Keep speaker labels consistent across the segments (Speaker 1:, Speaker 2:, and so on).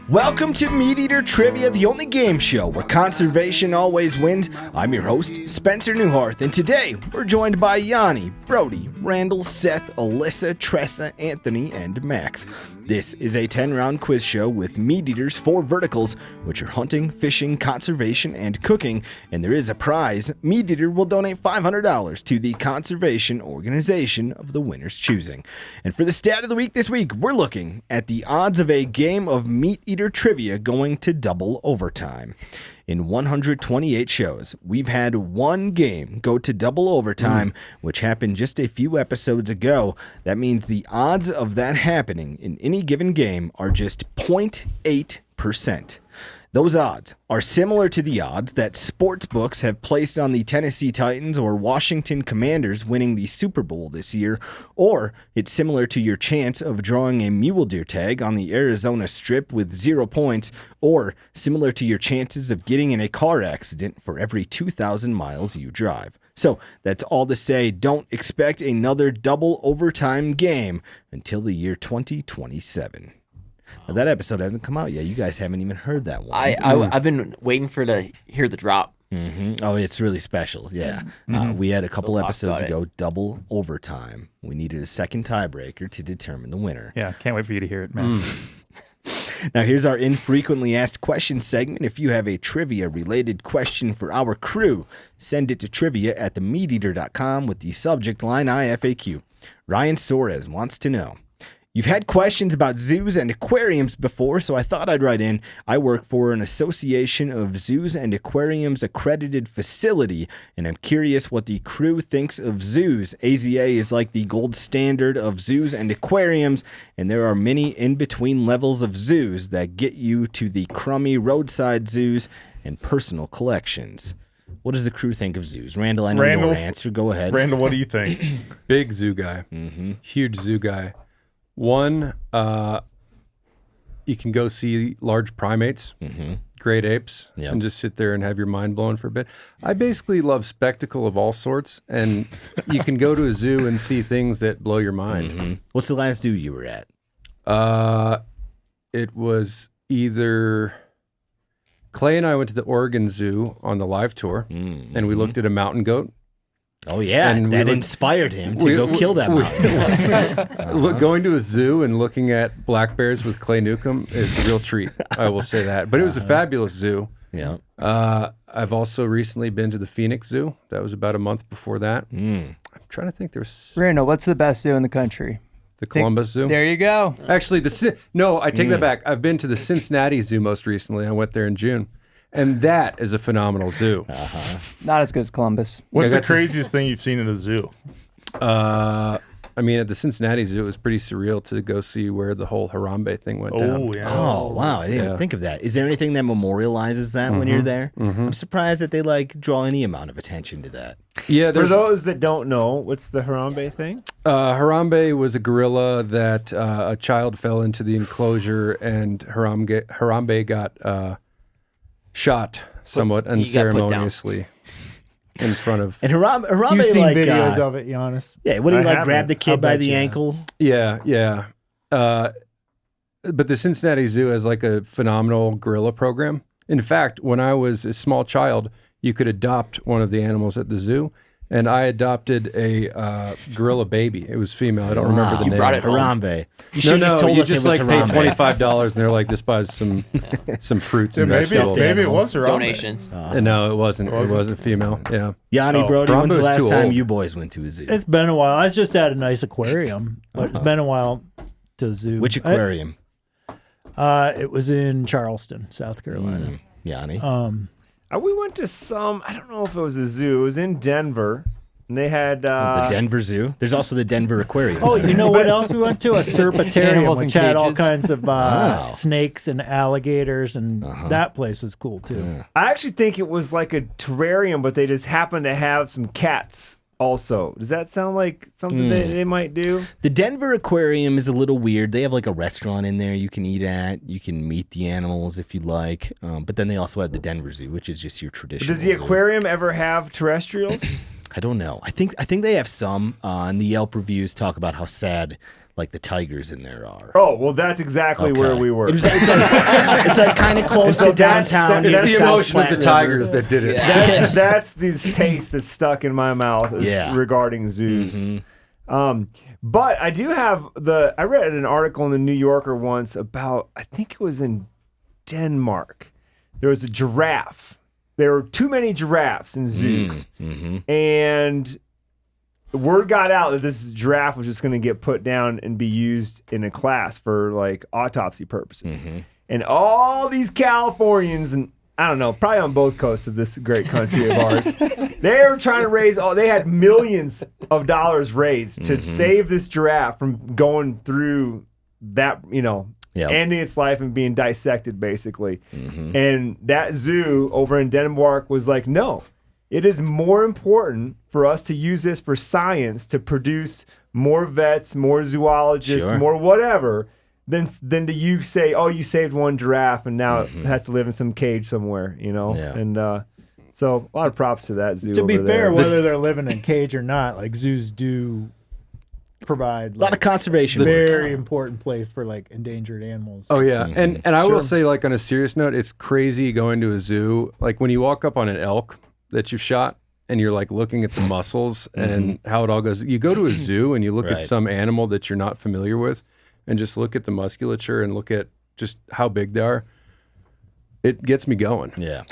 Speaker 1: Welcome to MeatEater Trivia, the only game show where conservation always wins. I'm your host, Spencer Neuharth, and today we're joined by Janis, Brody, Randall, Seth, Alyssa, Tressa, Anthony, and Max. This is a 10-round quiz show with MeatEater's 4 verticals, which are hunting, fishing, conservation, and cooking, and there is a prize. MeatEater will donate $500 to the conservation organization of the winner's choosing. And for the stat of the week this week, we're looking at the odds of a game of MeatEater trivia going to double overtime. In 128 shows, we've had one game go to double overtime, which happened just a few episodes ago. That means the odds of that happening in any given game are just 0.8%. Those odds are similar to the odds that sportsbooks have placed on the Tennessee Titans or Washington Commanders winning the Super Bowl this year, or it's similar to your chance of drawing a mule deer tag on the Arizona Strip with 0 points, or similar to your chances of getting in a car accident for every 2,000 miles you drive. So that's all to say, don't expect another double overtime game until the year 2027. Now, that episode hasn't come out yet. You guys haven't even heard that one.
Speaker 2: I've been waiting to hear the drop.
Speaker 1: Mm-hmm. Oh, it's really special. Yeah. We had a couple episodes ago, double overtime. We needed a second tiebreaker to determine the winner.
Speaker 3: Yeah, can't wait for you to hear it, Max.
Speaker 1: Now, here's our infrequently asked questions segment. If you have a trivia-related question for our crew, send it to trivia@themeateater.com with the subject line IFAQ. Ryan Suarez wants to know, you've had questions about zoos and aquariums before, so I thought I'd write in. I work for an Association of Zoos and Aquariums accredited facility, and I'm curious what the crew thinks of zoos. AZA is like the gold standard of zoos and aquariums, and there are many in-between levels of zoos that get you to the crummy roadside zoos and personal collections. What does the crew think of zoos? Randall, I know your answer. Go ahead.
Speaker 4: Randall, what do you think?
Speaker 5: Big zoo guy. Huge zoo guy. One, you can go see large primates, great apes, and just sit there and have your mind blown for a bit. I basically love spectacle of all sorts, and you can go to a zoo and see things that blow your mind.
Speaker 1: What's the last zoo you were at?
Speaker 5: It was either Clay and I went to the Oregon Zoo on the live tour, and we looked at a mountain goat.
Speaker 1: Oh, yeah, and that inspired him to go kill that mountain.
Speaker 5: Going to a zoo and looking at black bears with Clay Newcomb is a real treat, I will say that. But it was a fabulous zoo.
Speaker 1: Yeah.
Speaker 5: I've also recently been to the Phoenix Zoo. That was about a month before that. I'm trying to think.
Speaker 6: Randall, what's the best zoo in the country?
Speaker 5: The Columbus Zoo.
Speaker 6: There you go.
Speaker 5: Actually, I take that back. I've been to the Cincinnati Zoo most recently. I went there in June. And that is a phenomenal zoo.
Speaker 6: Not as good as Columbus.
Speaker 4: What's the craziest thing you've seen in a zoo?
Speaker 5: I mean, at the Cincinnati Zoo, it was pretty surreal to go see where the whole Harambe thing went down.
Speaker 4: Yeah.
Speaker 1: Oh, wow. I didn't even think of that. Is there anything that memorializes that when you're there? I'm surprised that they draw any amount of attention to that.
Speaker 5: Yeah,
Speaker 7: for those that don't know, what's the Harambe thing?
Speaker 5: Harambe was a gorilla that a child fell into the enclosure, and Harambe got shot somewhat unceremoniously in front of.
Speaker 1: And Harambe,
Speaker 7: you've seen videos of it, Janis.
Speaker 1: Yeah, what do you grab the kid by the ankle?
Speaker 5: Yeah. But the Cincinnati Zoo has a phenomenal gorilla program. In fact, when I was a small child, you could adopt one of the animals at the zoo. And I adopted a gorilla baby. It was female. I don't remember the name.
Speaker 2: You brought it home.
Speaker 1: Harambe. You should just told us it was Harambe.
Speaker 5: Pay $25, and they're like, this buys some fruits and vegetables.
Speaker 4: Maybe it was Harambe.
Speaker 2: Donations.
Speaker 5: No, it wasn't. It wasn't female. Yeah.
Speaker 1: Janis, Brody, when's the last time you boys went to a zoo?
Speaker 8: It's been a while. I was just at a nice aquarium, but it's been a while to a zoo.
Speaker 1: Which aquarium?
Speaker 8: It was in Charleston, South Carolina.
Speaker 1: Janis?
Speaker 7: We went to I don't know if it was a zoo. It was in Denver. And they had...
Speaker 1: the Denver Zoo? There's also the Denver Aquarium.
Speaker 8: Oh, you know what else we went to? A serpentarium, which had all kinds of snakes and alligators, and that place was cool, too.
Speaker 1: Yeah.
Speaker 7: I actually think it was like a terrarium, but they just happened to have some cats also. Does that sound like something they might do?
Speaker 1: The Denver Aquarium is a little weird. They have a restaurant in there you can eat at. You can meet the animals if you like. But then they also have the Denver Zoo, which is just your traditional
Speaker 7: Does the
Speaker 1: zoo.
Speaker 7: aquarium ever have terrestrials?
Speaker 1: I don't know. I think they have some, and the Yelp reviews talk about how sad like the tigers in there are.
Speaker 7: Oh, well, that's exactly where we were.
Speaker 1: It's like kind of close to downtown.
Speaker 5: It's
Speaker 1: near
Speaker 5: the
Speaker 1: South
Speaker 5: emotion
Speaker 1: Platte
Speaker 5: of the
Speaker 1: River.
Speaker 5: tigers that did it.
Speaker 7: That's this taste that's stuck in my mouth regarding zoos. But I do have I read an article in the New Yorker once about, I think it was in Denmark. There was a giraffe. There were too many giraffes in zoos. And word got out that this giraffe was just going to get put down and be used in a class for like autopsy purposes. And all these Californians, and I don't know, probably on both coasts of this great country of ours, they were trying to raise they had millions of dollars raised to save this giraffe from going through that, ending its life and being dissected, basically. And that zoo over in Denmark was like, no, it is more important for us to use this for science to produce more vets, more zoologists, more whatever, than to you say, oh, you saved one giraffe and now it has to live in some cage somewhere, And so a lot of props to that zoo.
Speaker 8: To be
Speaker 7: over
Speaker 8: fair,
Speaker 7: there.
Speaker 8: whether they're living in a cage or not, like zoos do provide
Speaker 1: A lot of conservation.
Speaker 8: very important place for like endangered animals.
Speaker 5: Oh yeah, and I will say, like, on a serious note, it's crazy going to a zoo. Like when you walk up on an elk that you've shot and you're like looking at the muscles and how it all goes. You go to a zoo and you look at some animal that you're not familiar with and just look at the musculature and look at just how big they are. It gets me going.
Speaker 1: Yeah,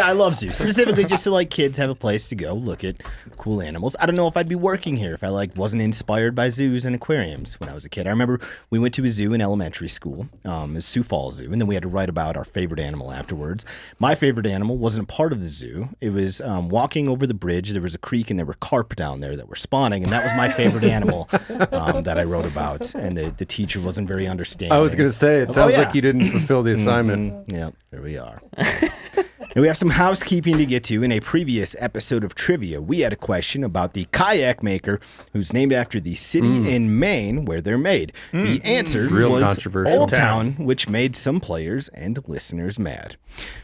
Speaker 1: I love zoos, specifically just so like kids have a place to go look at cool animals. I don't know if I'd be working here if I wasn't inspired by zoos and aquariums when I was a kid. I remember we went to a zoo in elementary school, the Sioux Falls Zoo, and then we had to write about our favorite animal afterwards. My favorite animal wasn't a part of the zoo. It was walking over the bridge. There was a creek and there were carp down there that were spawning, and that was my favorite animal that I wrote about. And the teacher wasn't very understanding.
Speaker 5: I was going to say, it sounds like you didn't fulfill the assignment.
Speaker 1: Yeah, there we are. And we have some housekeeping to get to. In a previous episode of Trivia, we had a question about the kayak maker who's named after the city in Maine where they're made. The answer was
Speaker 5: controversial.
Speaker 1: Old Town, which made some players and listeners mad.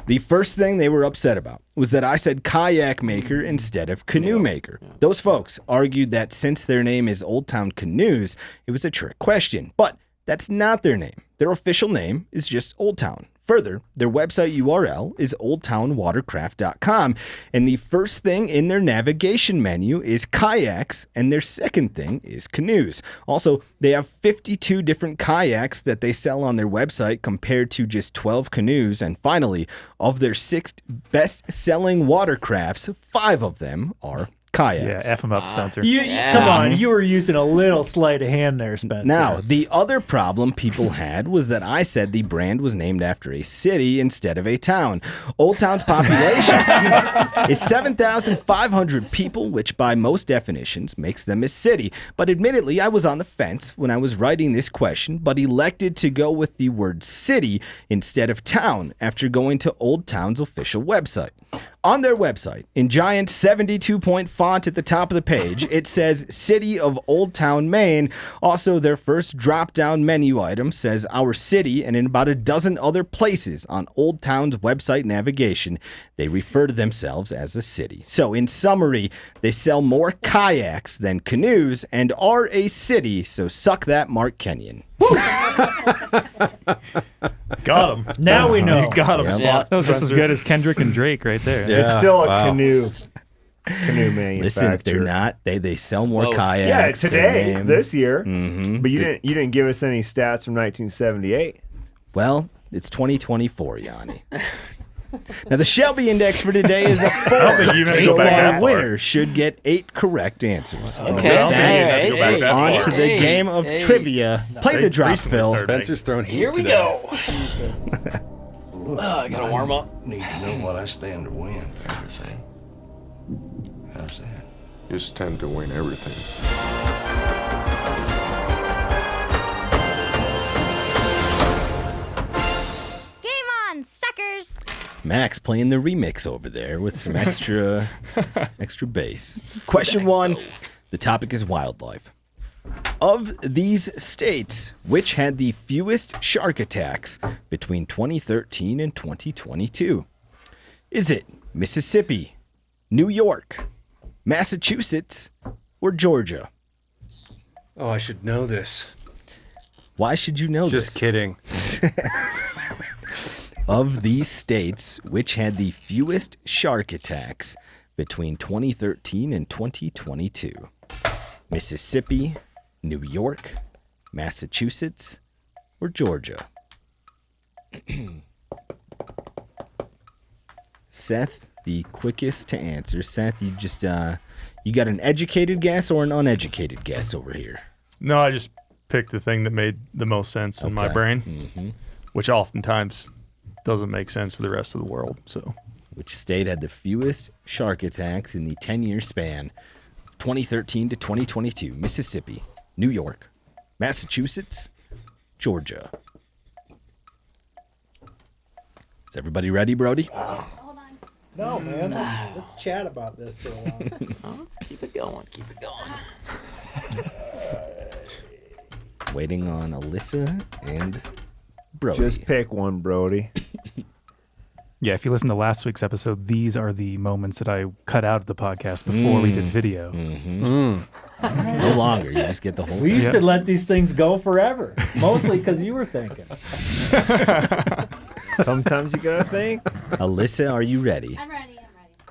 Speaker 1: The first thing they were upset about was that I said kayak maker instead of canoe maker. Those folks argued that since their name is Old Town Canoes, it was a trick question. But that's not their name. Their official name is just Old Town. Further, their website URL is oldtownwatercraft.com, and the first thing in their navigation menu is kayaks, and their second thing is canoes. Also, they have 52 different kayaks that they sell on their website compared to just 12 canoes, and finally, of their 6 best-selling watercrafts, 5 of them are kayaks.
Speaker 3: Yeah, F them up, Spencer.
Speaker 8: Come on, you were using a little sleight of hand there, Spencer.
Speaker 1: Now, the other problem people had was that I said the brand was named after a city instead of a town. Old Town's population is 7,500 people, which by most definitions makes them a city. But admittedly, I was on the fence when I was writing this question, but elected to go with the word city instead of town after going to Old Town's official website. On their website, in giant 72-point font at the top of the page, it says City of Old Town, Maine. Also, their first drop-down menu item says Our City, and in about a dozen other places on Old Town's website navigation, they refer to themselves as a city. So, in summary, they sell more kayaks than canoes and are a city, so suck that, Mark Kenyon.
Speaker 3: Got him.
Speaker 8: Now we know.
Speaker 3: You got him.
Speaker 2: Yeah.
Speaker 3: That was just as good as Kendrick and Drake right there.
Speaker 7: It's still a canoe manufacturer.
Speaker 1: Listen, they're not. They sell more kayaks.
Speaker 7: Yeah, today, this year.
Speaker 1: Mm-hmm.
Speaker 7: But you didn't give us any stats from 1978.
Speaker 1: Well, it's 2024, Yanni. Now, the Shelby Index for today is a 4.
Speaker 3: don't think you meant to
Speaker 1: So
Speaker 3: go back that
Speaker 1: our
Speaker 3: far.
Speaker 1: winner should get 8 correct answers. And with
Speaker 2: Okay.
Speaker 1: that,
Speaker 3: Go back that
Speaker 1: on
Speaker 3: far.
Speaker 1: to the game of trivia. Play the drop,
Speaker 3: recently
Speaker 1: Phil.
Speaker 3: started.
Speaker 5: Spencer's throwing heat
Speaker 2: Here we
Speaker 5: today.
Speaker 2: go. I gotta warm up.
Speaker 9: Need to know what I stand to win. Everything. How's that?
Speaker 10: You stand to win everything.
Speaker 11: Game on, suckers!
Speaker 1: Max playing the remix over there with some extra bass. Question 1. The topic is wildlife. Of these states, which had the fewest shark attacks between 2013 and 2022? Is it Mississippi, New York, Massachusetts, or Georgia?
Speaker 5: Oh, I should know this.
Speaker 1: Why should you know this?
Speaker 5: Just kidding.
Speaker 1: Of these states, which had the fewest shark attacks between 2013 and 2022? Mississippi, New York, Massachusetts, or Georgia? Seth, the quickest to answer. Seth, you just you got an educated guess or an uneducated guess over here?
Speaker 4: No, I just picked the thing that made the most sense in my brain, which oftentimes doesn't make sense to the rest of the world. So,
Speaker 1: which state had the fewest shark attacks in the 10-year span, 2013 to 2022? Mississippi, New York, Massachusetts, Georgia. Is everybody ready, Brody?
Speaker 8: No, man. Let's chat about this for a while.
Speaker 2: Let's keep it going. Keep it going.
Speaker 1: Waiting on Alyssa and Brody.
Speaker 7: Just pick one, Brody.
Speaker 3: Yeah, if you listen to last week's episode, these are the moments that I cut out of the podcast before we did video.
Speaker 1: No longer. You just get the whole
Speaker 8: We used to let these things go forever, mostly because you were thinking.
Speaker 7: Sometimes you gotta think.
Speaker 1: Alyssa, are you ready?
Speaker 11: I'm ready.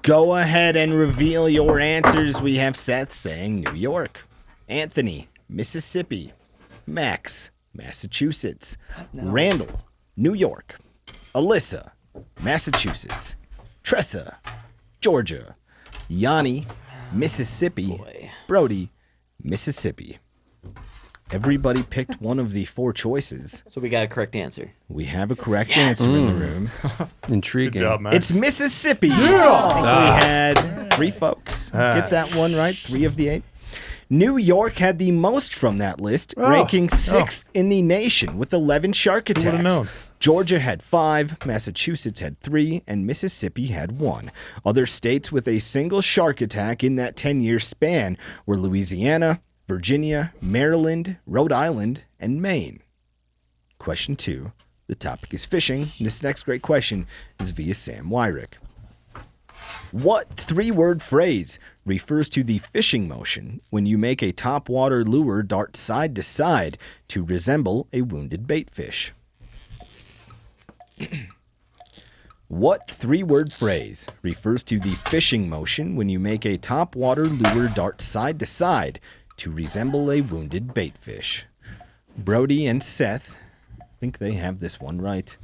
Speaker 1: Go ahead and reveal your answers. We have Seth saying New York, Anthony, Mississippi, Max, Massachusetts, Randall, New York, Alyssa, Massachusetts, Tressa, Georgia, Yanni, Mississippi, Brody, Mississippi. Everybody picked one of the four choices.
Speaker 2: So we got a correct answer.
Speaker 1: We have a correct answer in the room.
Speaker 5: Intriguing.
Speaker 4: Good job, Max.
Speaker 1: It's Mississippi. I think we had 3 folks get that one right, 3 of the 8. New York had the most from that list, ranking 6th in the nation with 11 shark attacks.
Speaker 4: would've known?
Speaker 1: Georgia had 5, Massachusetts had 3, and Mississippi had 1. Other states with a single shark attack in that 10-year span were Louisiana, Virginia, Maryland, Rhode Island, and Maine. Question 2. The topic is fishing. This next great question is via Sam Wyrick. What 3-word phrase refers to the fishing motion when you make a topwater lure dart side to side to resemble a wounded bait fish? What 3-word phrase refers to the fishing motion when you make a topwater lure dart side to side to resemble a wounded bait fish? Brody and Seth, I think they have this one right.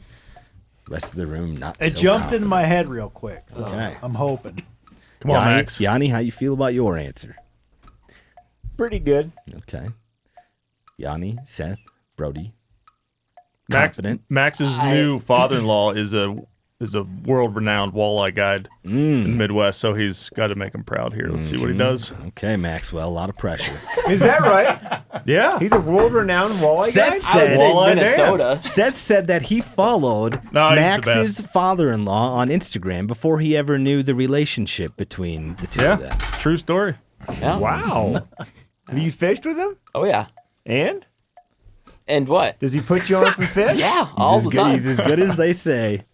Speaker 1: Rest of the room, not
Speaker 8: It
Speaker 1: so
Speaker 8: jumped
Speaker 1: confident.
Speaker 8: into my head real quick, so
Speaker 1: Okay.
Speaker 8: I'm hoping.
Speaker 4: Come on,
Speaker 1: Yanni,
Speaker 4: Max.
Speaker 1: Yanni, how you feel about your answer?
Speaker 7: Pretty good.
Speaker 1: Okay. Yanni, Seth, Brody.
Speaker 4: Max,
Speaker 1: Confident.
Speaker 4: Max's new father-in-law is a world-renowned walleye guide in the Midwest, so he's got to make him proud here. Let's see what he does.
Speaker 1: Okay, Maxwell, a lot of pressure.
Speaker 7: Is that right?
Speaker 4: Yeah.
Speaker 7: He's a world-renowned walleye guy?
Speaker 1: Seth
Speaker 2: I would
Speaker 1: said,
Speaker 2: say
Speaker 4: Walleye
Speaker 2: Minnesota.
Speaker 1: Seth said that he followed
Speaker 4: No, he's the
Speaker 1: Max's
Speaker 4: best.
Speaker 1: father-in-law on Instagram before he ever knew the relationship between the two of them.
Speaker 4: True story.
Speaker 2: Yeah.
Speaker 7: Wow. Have you fished with him?
Speaker 2: Oh yeah.
Speaker 7: And?
Speaker 2: And what?
Speaker 7: Does he put you on some fish?
Speaker 2: Yeah, all the time.
Speaker 1: He's as good as they say.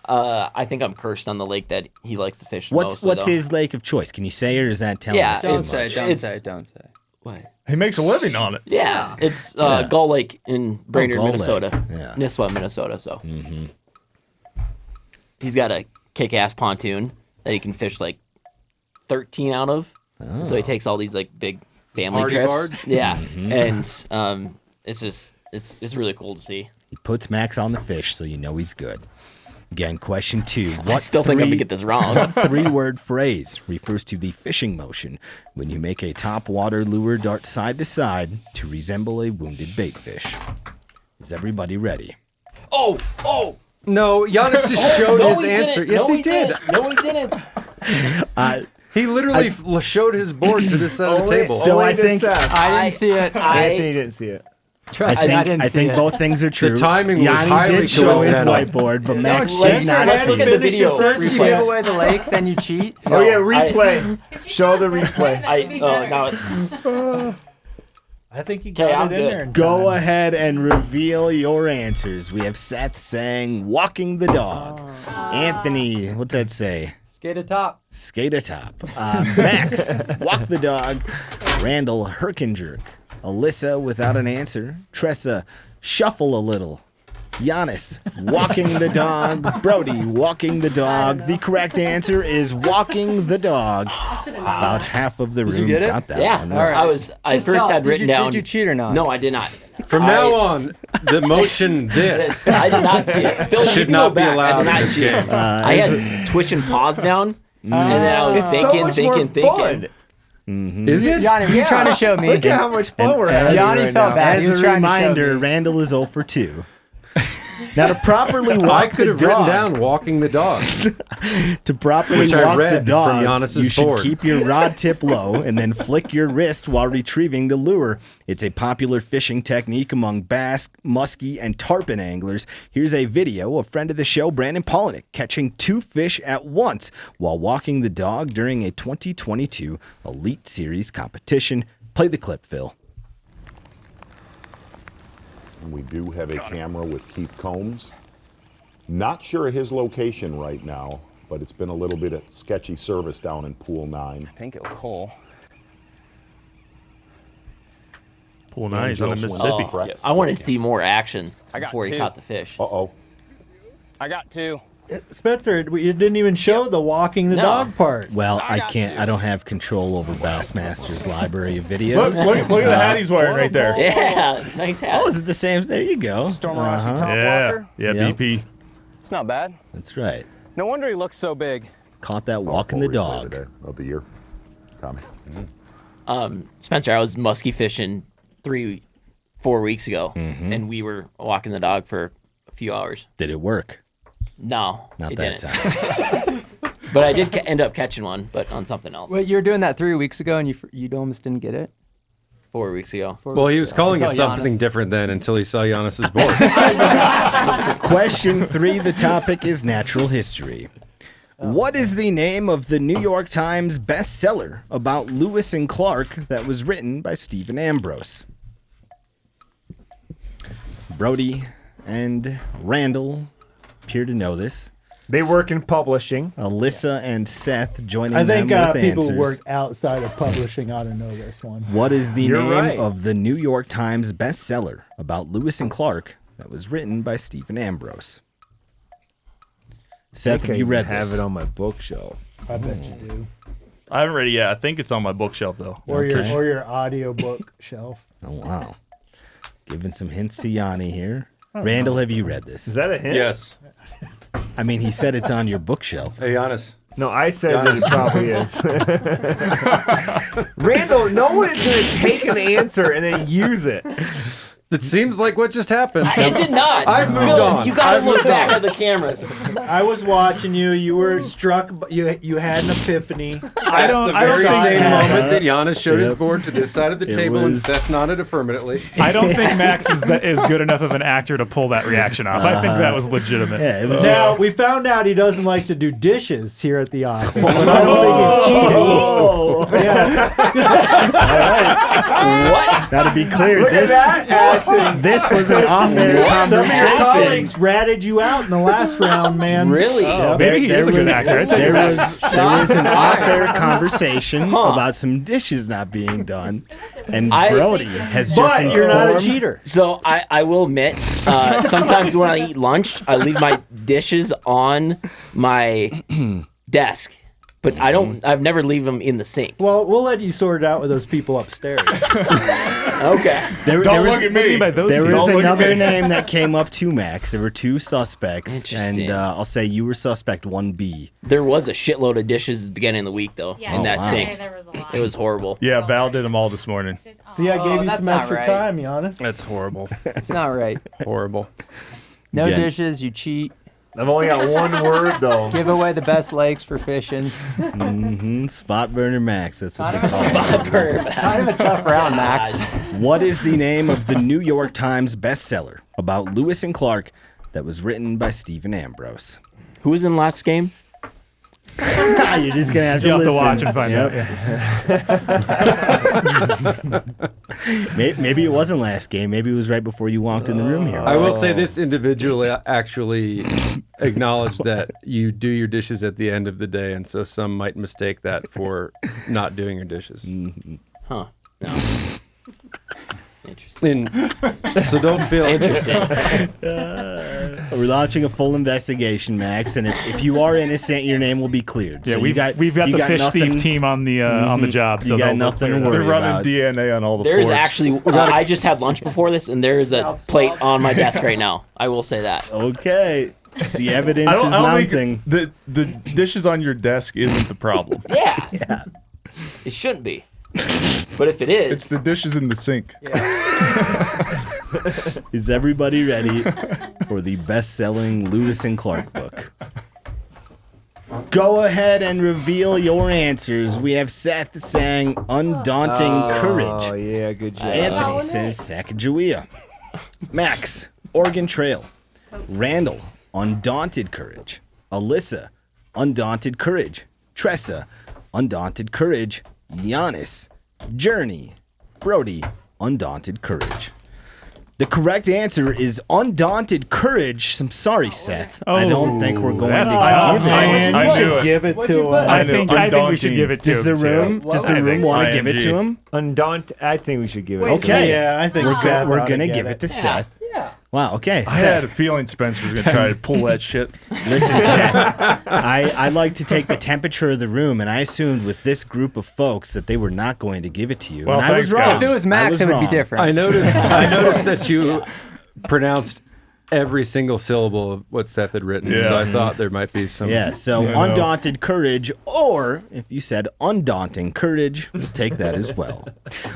Speaker 2: I think I'm cursed on the lake that he likes to fish the most.
Speaker 1: What's
Speaker 2: though.
Speaker 1: his lake of choice? Can you say it, or is that telling
Speaker 2: Yeah,
Speaker 1: us too
Speaker 6: Don't
Speaker 1: much?
Speaker 6: say, don't
Speaker 2: It's-
Speaker 6: say, don't say.
Speaker 2: What?
Speaker 4: He makes a living on it.
Speaker 2: Yeah, it's Gull Lake in Brainerd,
Speaker 1: Gull Lake.
Speaker 2: Minnesota.
Speaker 1: Yeah.
Speaker 2: Nisswa, Minnesota. So he's got a kick-ass pontoon that he can fish like 13 out of. So he takes all these like big family
Speaker 5: Arty
Speaker 2: trips.
Speaker 5: barge?
Speaker 2: Yeah, and it's just it's really cool to see.
Speaker 1: He puts Max on the fish, so you know he's good. Again, question 2.
Speaker 2: I still think I'm gonna get this wrong.
Speaker 1: What 3-word phrase refers to the fishing motion when you make a topwater lure dart side to side to resemble a wounded bait fish? Is everybody ready?
Speaker 2: Oh!
Speaker 5: No, Janis just showed
Speaker 2: No,
Speaker 5: his
Speaker 2: he
Speaker 5: answer.
Speaker 2: didn't.
Speaker 5: Yes,
Speaker 2: No,
Speaker 5: he did.
Speaker 2: No, he didn't.
Speaker 5: He literally showed his board to this side of the table.
Speaker 1: So I
Speaker 7: Only to
Speaker 1: think
Speaker 7: Seth.
Speaker 6: I didn't see it.
Speaker 7: Anthony didn't see it.
Speaker 6: Trust
Speaker 1: I
Speaker 6: me,
Speaker 1: think,
Speaker 6: didn't
Speaker 1: I
Speaker 6: see
Speaker 1: think
Speaker 6: it.
Speaker 1: both things are true.
Speaker 5: timing was
Speaker 1: Yanni
Speaker 5: highly
Speaker 1: did show his
Speaker 5: coincidental.
Speaker 1: whiteboard, but Max
Speaker 2: let's
Speaker 1: did not
Speaker 2: let's
Speaker 1: see
Speaker 2: look at the
Speaker 1: it.
Speaker 2: video.
Speaker 6: First you
Speaker 2: replay.
Speaker 6: give away the lake, then you cheat.
Speaker 7: Oh, yeah,
Speaker 2: No,
Speaker 7: replay. Show the replay.
Speaker 2: Now it's
Speaker 8: I think he
Speaker 2: Okay,
Speaker 8: got
Speaker 2: I'm
Speaker 8: it in
Speaker 2: good.
Speaker 8: there. in
Speaker 1: Go
Speaker 8: time.
Speaker 1: ahead and reveal your answers. We have Seth saying walking the dog. Anthony, what's that say?
Speaker 6: Skate atop.
Speaker 1: Skate atop. Max, walk the dog. Randall, herk and jerk. Alyssa without an answer. Tressa, shuffle a little. Janis, walking the dog. Brody, walking the dog. The correct answer is walking the dog. About half of the room got that
Speaker 2: yeah.
Speaker 1: one.
Speaker 2: All right. I first had written down.
Speaker 6: Did you cheat or not?
Speaker 2: No, I did not.
Speaker 5: From now on, the motion this
Speaker 2: I did not see it. Phil,
Speaker 5: should not be allowed
Speaker 2: I
Speaker 5: in
Speaker 2: did not
Speaker 5: this
Speaker 2: cheat.
Speaker 5: game.
Speaker 2: I had Twitch and pause down, and then I was thinking.
Speaker 5: Is it?
Speaker 6: Yanni, what are you trying to show me?
Speaker 7: Look at how much fun we're having.
Speaker 6: Yanni
Speaker 7: right
Speaker 6: felt
Speaker 7: now.
Speaker 6: bad. He was
Speaker 1: As a
Speaker 6: trying to show
Speaker 1: reminder,
Speaker 6: me.
Speaker 1: Randall is 0 for 2. Now to properly
Speaker 5: I
Speaker 1: walk
Speaker 5: could
Speaker 1: the
Speaker 5: have written
Speaker 1: dog,
Speaker 5: down walking the dog.
Speaker 1: to properly
Speaker 5: Which I
Speaker 1: walk the
Speaker 5: read from
Speaker 1: dog,
Speaker 5: Giannis's
Speaker 1: you should
Speaker 5: board.
Speaker 1: keep your rod tip low and then flick your wrist while retrieving the lure. It's a popular fishing technique among bass, muskie, and tarpon anglers. Here's a video of friend of the show, Brandon Polinick, catching 2 fish at once while walking the dog during a 2022 Elite Series competition. Play the clip, Phil.
Speaker 10: We do have a camera with Keith Combs. Not sure of his location right now, but it's been a little bit of sketchy service down in Pool 9.
Speaker 12: I think it'll call.
Speaker 4: Pool 9 is on the Mississippi.
Speaker 2: I wanted to see more action
Speaker 12: I got
Speaker 2: before he
Speaker 12: 2.
Speaker 2: caught the fish.
Speaker 10: Uh-oh.
Speaker 12: I got 2.
Speaker 8: Spencer, you didn't even show the walking the dog part.
Speaker 1: Well, I can't. I don't have control over Bassmaster's library of
Speaker 4: Look,
Speaker 1: videos.
Speaker 4: look at the hat he's wearing right there.
Speaker 2: Yeah, nice hat.
Speaker 1: Oh, is it the same? There you go.
Speaker 12: Storm Rossi top
Speaker 4: Yeah,
Speaker 12: walker.
Speaker 4: yeah,
Speaker 1: Yep.
Speaker 4: BP.
Speaker 12: It's not bad.
Speaker 1: That's right.
Speaker 12: No wonder he looks so big.
Speaker 1: Caught that walking the dog.
Speaker 10: Of the year. Tommy.
Speaker 2: Spencer, I was muskie fishing 3-4 weeks ago, and we were walking the dog for a few hours.
Speaker 1: Did it work?
Speaker 2: No,
Speaker 1: Not
Speaker 2: it
Speaker 1: that
Speaker 2: didn't.
Speaker 1: time.
Speaker 2: But I did end up catching one, but on something else.
Speaker 6: Wait, you were doing that 3 weeks ago and you almost didn't get it?
Speaker 2: 4 weeks ago.
Speaker 5: Well, he was calling it
Speaker 6: Until
Speaker 5: something
Speaker 6: Giannis.
Speaker 5: different then until he saw Giannis's board.
Speaker 1: Question 3, the topic is natural history. What is the name of the New York Times bestseller about Lewis and Clark that was written by Stephen Ambrose? Brody and Randall appear to know this.
Speaker 7: They work in publishing.
Speaker 1: Alyssa and Seth joining
Speaker 8: I think
Speaker 1: them with
Speaker 8: people
Speaker 1: answers.
Speaker 8: who work outside of publishing ought to know this one.
Speaker 1: What is the
Speaker 7: You're
Speaker 1: name
Speaker 7: right.
Speaker 1: of the New York Times bestseller about Lewis and Clark that was written by Stephen Ambrose? Seth, have you read
Speaker 7: have
Speaker 1: this?
Speaker 7: it on my bookshelf.
Speaker 8: I bet you do.
Speaker 4: I haven't read it yet. I think it's on my bookshelf though.
Speaker 8: Or
Speaker 1: Okay.
Speaker 8: your audiobook shelf.
Speaker 1: Oh, wow. Giving some hints to Yanni here. Randall, have you read this?
Speaker 7: Is that a hint?
Speaker 5: Yes.
Speaker 1: I mean, he said it's on your bookshelf.
Speaker 5: Hey, Giannis.
Speaker 7: No, I said that it probably is. Randall, no one is going to take an answer and then use it.
Speaker 5: It seems like what just happened.
Speaker 2: It did not.
Speaker 5: I've moved
Speaker 2: Phil,
Speaker 5: on.
Speaker 2: You gotta
Speaker 5: I've
Speaker 2: look
Speaker 5: moved
Speaker 2: back
Speaker 5: on.
Speaker 2: at the cameras.
Speaker 8: I was watching you. You were struck. You had an epiphany.
Speaker 5: I don't. The very
Speaker 8: think
Speaker 5: same
Speaker 8: that-
Speaker 5: moment that Giannis showed his
Speaker 1: Yep.
Speaker 5: board to this side of the
Speaker 1: It
Speaker 5: table and
Speaker 1: was-
Speaker 5: Seth nodded affirmatively.
Speaker 3: I don't think Max is good enough of an actor to pull that reaction off. I think that was legitimate.
Speaker 1: Yeah, it was
Speaker 8: Now
Speaker 1: just...
Speaker 8: we found out he doesn't like to do dishes here at the office, but I don't think he's cheating.
Speaker 1: Oh,
Speaker 8: Yeah.
Speaker 2: What?
Speaker 1: now to be clear,
Speaker 7: Look at that acting.
Speaker 1: this was an off-air
Speaker 8: Some of your
Speaker 1: conversation.
Speaker 8: colleagues ratted you out in the last round, man.
Speaker 2: Really?
Speaker 3: Maybe he is a good actor. I tell you
Speaker 1: There
Speaker 3: that.
Speaker 1: was an off-air conversation about some dishes not being done, and Brody has just
Speaker 8: But you're not a
Speaker 1: informed-
Speaker 8: cheater.
Speaker 2: So I will admit, sometimes when I eat lunch, I leave my dishes on my desk, but I've never leave them in the sink.
Speaker 8: Well, we'll let you sort it out with those people upstairs.
Speaker 2: Okay.
Speaker 1: There
Speaker 4: Don't
Speaker 1: was,
Speaker 4: look at me.
Speaker 3: By those
Speaker 1: There
Speaker 3: people.
Speaker 1: was
Speaker 4: Don't look at
Speaker 1: another
Speaker 4: me.
Speaker 1: name that came up too, Max. There were 2 suspects,
Speaker 2: Interesting.
Speaker 1: and I'll say you were suspect 1B.
Speaker 2: There was a shitload of dishes at the beginning of the week, though, in that
Speaker 1: wow.
Speaker 2: sink.
Speaker 11: There was a lot.
Speaker 2: It was horrible.
Speaker 4: Yeah, Val did them all this morning.
Speaker 8: See, I gave you
Speaker 6: that's
Speaker 8: some
Speaker 6: not
Speaker 8: extra
Speaker 6: right.
Speaker 8: time, Giannis.
Speaker 5: That's horrible.
Speaker 6: It's not right.
Speaker 5: Horrible.
Speaker 6: No
Speaker 1: Yeah.
Speaker 6: dishes, you cheat.
Speaker 7: I've only got one word, though.
Speaker 6: Give away the best lakes for fishing.
Speaker 1: Spot burner Max. That's what they
Speaker 6: Kind
Speaker 1: call it.
Speaker 6: of a tough round, Max.
Speaker 1: What is the name of the New York Times bestseller about Lewis and Clark that was written by Stephen Ambrose?
Speaker 2: Who was in the last game?
Speaker 1: You're just gonna have to
Speaker 3: You'll have to
Speaker 1: listen.
Speaker 3: watch and find out. Yeah.
Speaker 1: Maybe it wasn't last game. Maybe it was right before you walked in the room here.
Speaker 5: I will say this individual actually acknowledged that you do your dishes at the end of the day, and so some might mistake that for not doing your dishes.
Speaker 2: Huh. No. Interesting.
Speaker 5: So don't feel
Speaker 2: Interesting.
Speaker 1: We're launching a full investigation, Max, and if you are innocent, your name will be cleared.
Speaker 3: Yeah,
Speaker 1: So
Speaker 3: we've got the fish
Speaker 1: nothing,
Speaker 3: thief team on the job. So
Speaker 1: you got
Speaker 3: they'll
Speaker 1: nothing to
Speaker 3: clear it.
Speaker 1: worry
Speaker 4: They're running
Speaker 1: about.
Speaker 4: DNA on all the
Speaker 2: There's
Speaker 4: forks.
Speaker 2: actually, I just had lunch before this, and there is a plate on my desk right now. I will say that.
Speaker 1: Okay. The evidence
Speaker 4: I
Speaker 1: is
Speaker 4: don't
Speaker 1: mounting.
Speaker 4: think the dishes on your desk isn't the problem.
Speaker 2: Yeah. It shouldn't be. But if it is,
Speaker 4: It's the dishes in the sink.
Speaker 1: Is everybody ready for the best-selling Lewis and Clark book? Go ahead and reveal your answers. We have Seth saying Undaunting Courage.
Speaker 7: Oh, yeah, good job.
Speaker 1: Anthony says Sacagawea. Max, Oregon Trail. Randall, Undaunted Courage. Alyssa, Undaunted Courage. Tressa, Undaunted Courage. Janis, Journey. Brody, Undaunted Courage. The correct answer is Undaunted Courage. I'm sorry, Seth. I don't think we're going to
Speaker 3: that's
Speaker 1: give
Speaker 3: tough.
Speaker 1: it.
Speaker 4: I knew it.
Speaker 8: Give it to him.
Speaker 3: I think we should give it to
Speaker 1: Does
Speaker 3: him.
Speaker 1: the room want to give it
Speaker 4: ING.
Speaker 1: to him?
Speaker 7: I think we should give it.
Speaker 1: Okay.
Speaker 8: Yeah, I think Seth
Speaker 1: We're
Speaker 8: ought to
Speaker 1: gonna
Speaker 8: get
Speaker 1: give it to Seth.
Speaker 8: Yeah.
Speaker 1: Wow. Okay.
Speaker 4: I had a feeling Spencer was going to try to pull that shit.
Speaker 1: Listen, Seth, I like to take the temperature of the room, and I assumed with this group of folks that they were not going to give it to you.
Speaker 4: Well,
Speaker 1: and I was
Speaker 4: thanks,
Speaker 1: wrong.
Speaker 4: guys.
Speaker 6: If it was
Speaker 1: I
Speaker 6: Max,
Speaker 1: was
Speaker 6: it would be
Speaker 1: wrong.
Speaker 6: different.
Speaker 5: I noticed that you pronounced every single syllable of what Seth had written.
Speaker 4: Yeah.
Speaker 5: So I thought there might be some.
Speaker 1: Yeah, so Undaunted Courage, or if you said Undaunting Courage, we'll take that as well.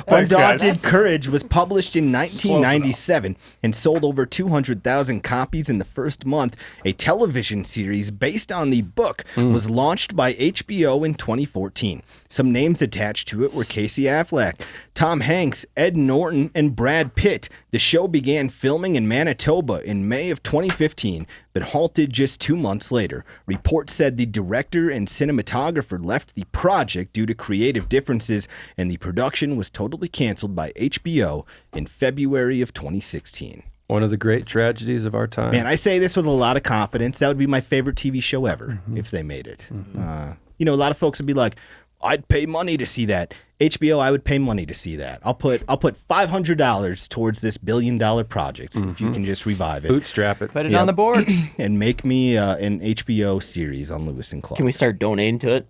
Speaker 4: Thanks,
Speaker 1: Undaunted
Speaker 4: guys.
Speaker 1: Courage was published in 1997 and sold over 200,000 copies in the first month. A television series based on the book was launched by HBO in 2014. Some names attached to it were Casey Affleck, Tom Hanks, Ed Norton, and Brad Pitt. The show began filming in Manitoba in May of 2015, but halted just 2 months later. Reports said the director and cinematographer left the project due to creative differences, and the production was totally canceled by HBO in February of 2016.
Speaker 5: One of the great tragedies of our time.
Speaker 1: Man, I say this with a lot of confidence. That would be my favorite TV show ever if they made it. A lot of folks would be like, I'd pay money to see that. HBO, I would pay money to see that. I'll put $500 towards this $1 billion project if you can just revive it.
Speaker 5: Bootstrap it.
Speaker 6: Put it on the board.
Speaker 1: And make me an HBO series on Lewis and Clark.
Speaker 2: Can we start donating to it?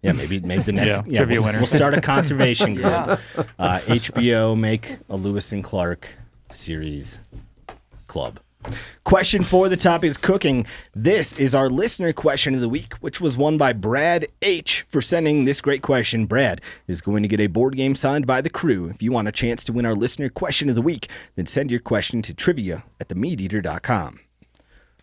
Speaker 1: Yeah, maybe the next
Speaker 3: trivia winner.
Speaker 1: We'll start a conservation group. HBO make a Lewis and Clark series club. Question for the topic is cooking. This is our listener question of the week, which was won by Brad H. for sending this great question. Brad is going to get a board game signed by the crew. If you want a chance to win our listener question of the week, then send your question to trivia@themeateater.com.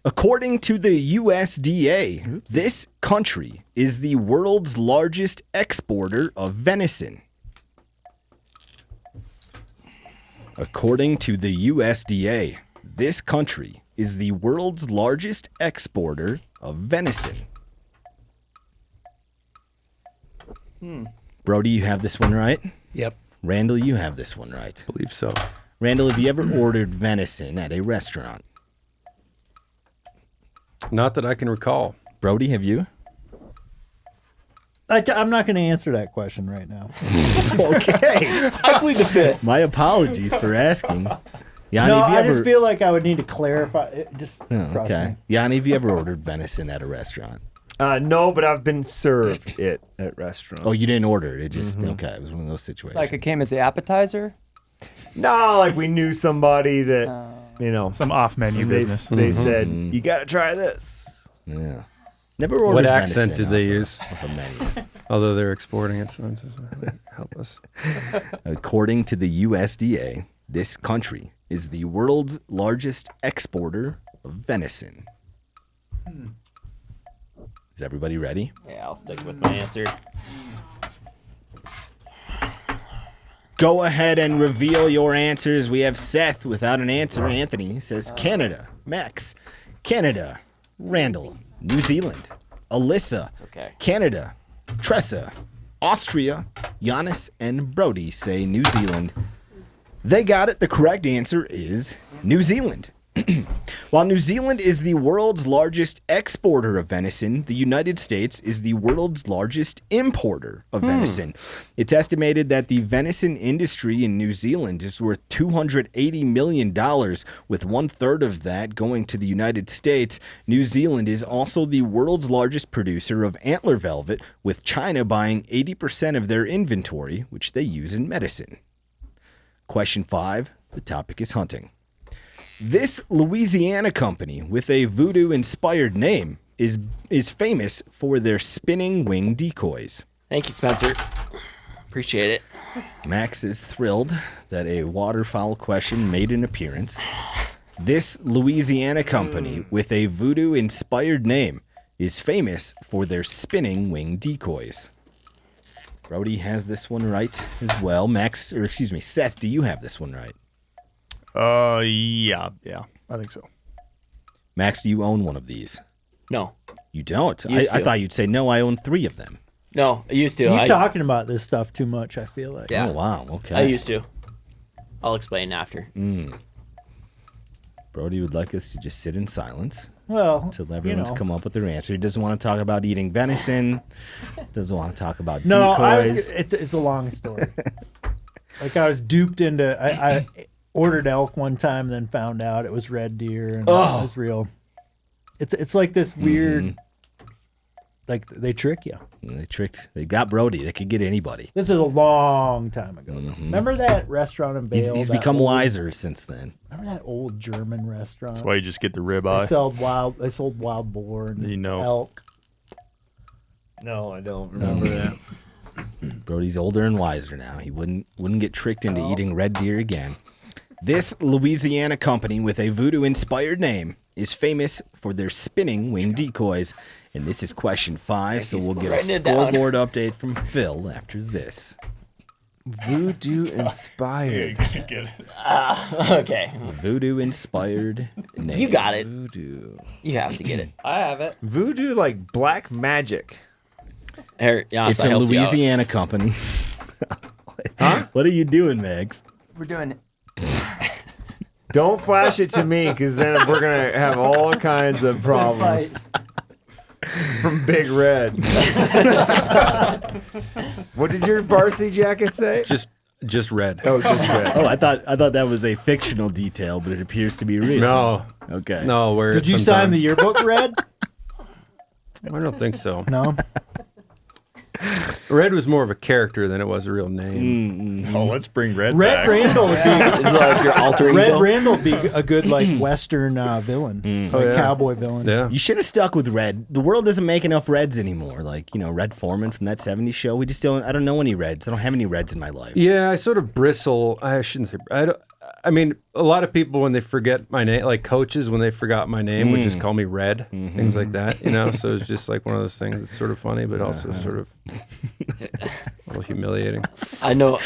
Speaker 1: According to the USDA, this country is the world's largest exporter of venison. According to the USDA, this country is the world's largest exporter of venison. Brody, you have this one right?
Speaker 8: Yep.
Speaker 1: Randall, you have this one right.
Speaker 5: I believe so.
Speaker 1: Randall, have you ever ordered venison at a restaurant?
Speaker 5: Not that I can recall.
Speaker 1: Brody, have you?
Speaker 8: I'm not going to answer that question right now.
Speaker 1: Okay.
Speaker 2: I plead the fifth.
Speaker 1: My apologies for asking. Yanni,
Speaker 8: No,
Speaker 1: have you
Speaker 8: I
Speaker 1: ever...
Speaker 8: just feel like I would need to clarify. Trust
Speaker 1: okay.
Speaker 8: me.
Speaker 1: Yanni, have you ever ordered venison at a restaurant?
Speaker 7: No, but I've been served it at restaurants.
Speaker 1: Oh, you didn't order it. It just, okay, it was one of those situations.
Speaker 6: Like it came as the appetizer.
Speaker 7: No, like we knew somebody that,
Speaker 3: Some off-menu business.
Speaker 7: They said, you got to try this.
Speaker 1: Yeah. Never ordered
Speaker 5: What
Speaker 1: venison
Speaker 5: accent did they
Speaker 1: off
Speaker 5: use?
Speaker 1: of a menu.
Speaker 5: Although they're exporting it, so it's just, help us.
Speaker 1: According to the USDA, this country is the world's largest exporter of venison. Is everybody ready?
Speaker 2: Yeah, I'll stick with my answer.
Speaker 1: Go ahead and reveal your answers. We have Seth without an answer. Anthony says Canada. Max, Canada. Randall, New Zealand. Alyssa,
Speaker 2: Okay.
Speaker 1: Canada. Tressa, Austria. Janis and Brody say New Zealand. They got it. The correct answer is New Zealand. While New Zealand is the world's largest exporter of venison, the United States is the world's largest importer of venison. It's estimated that the venison industry in New Zealand is worth $280 million, with 1/3 of that going to the United States. New Zealand is also the world's largest producer of antler velvet, with China buying 80% of their inventory, which they use in medicine. Question 5, the topic is hunting. This Louisiana company with a voodoo-inspired name is famous for their spinning wing decoys.
Speaker 2: Thank you, Spencer. Appreciate it.
Speaker 1: Max is thrilled that a waterfowl question made an appearance. This Louisiana company with a voodoo-inspired name is famous for their spinning wing decoys. Brody has this one right as well. Seth, do you have this one right?
Speaker 4: Yeah, I think so.
Speaker 1: Max, do you own one of these?
Speaker 2: No.
Speaker 1: You don't?
Speaker 2: Used
Speaker 1: I
Speaker 2: to.
Speaker 1: thought you'd say, no, I own 3 of them.
Speaker 2: No, I used to.
Speaker 8: You're talking about this stuff too much, I feel like.
Speaker 2: Yeah.
Speaker 1: Oh, wow, okay.
Speaker 2: I used to. I'll explain after.
Speaker 1: Brody would like us to just sit in silence.
Speaker 8: Well,
Speaker 1: until everyone's come up with their answer. He doesn't want to talk about eating venison. Doesn't want to talk about decoys.
Speaker 8: It's a long story. Like I was duped into. I ordered elk one time, then found out it was red deer, and it was real. It's like this weird. Like they trick you.
Speaker 1: They got Brody. They could get anybody.
Speaker 8: This is a long time ago. Remember that restaurant in Vail?
Speaker 1: He's become wiser since then.
Speaker 8: Remember that old German restaurant?
Speaker 4: That's why you just get the ribeye.
Speaker 8: They sold wild boar and elk.
Speaker 7: No, I don't remember that.
Speaker 1: Brody's older and wiser now. He wouldn't get tricked into eating red deer again. This Louisiana company with a voodoo-inspired name is famous for their spinning wing decoys. And this is question 5, so we'll get a scoreboard update from Phil after this.
Speaker 7: Voodoo-inspired.
Speaker 2: Okay.
Speaker 1: Voodoo-inspired name.
Speaker 2: You got it.
Speaker 1: Voodoo.
Speaker 2: You have to get it.
Speaker 6: I have it.
Speaker 7: Voodoo, like black magic.
Speaker 2: Here, Janis,
Speaker 1: It's a Louisiana company.
Speaker 7: Huh?
Speaker 1: What are you doing, Megs?
Speaker 6: We're doing
Speaker 7: Don't flash it to me, because then we're going to have all kinds of problems. From Big Red. What did your varsity jacket say?
Speaker 5: Just red.
Speaker 7: Oh, just red.
Speaker 1: Oh, I thought that was a fictional detail, but it appears to be real.
Speaker 5: No.
Speaker 1: Okay.
Speaker 5: No, where
Speaker 8: Did you sign the yearbook red?
Speaker 5: I don't think so.
Speaker 8: No.
Speaker 5: Red was more of a character than it was a real name.
Speaker 4: Oh, let's bring Red
Speaker 8: Red
Speaker 4: back.
Speaker 8: Randall would be
Speaker 2: Is it like your alter
Speaker 8: Red
Speaker 2: ego?
Speaker 8: Randall would be a good like Western villain, like cowboy villain.
Speaker 5: Yeah.
Speaker 1: You should have stuck with red. The world doesn't make enough reds anymore. Like, Red Foreman from that 70s show. We just don't. I don't know any reds. I don't have any reds in my life.
Speaker 5: Yeah, I sort of bristle. I shouldn't say. I mean, a lot of people when they forget my name, like coaches when they forgot my name, would just call me Red, things like that. So it's just like one of those things. It's sort of funny, but also sort of a little humiliating.
Speaker 2: I know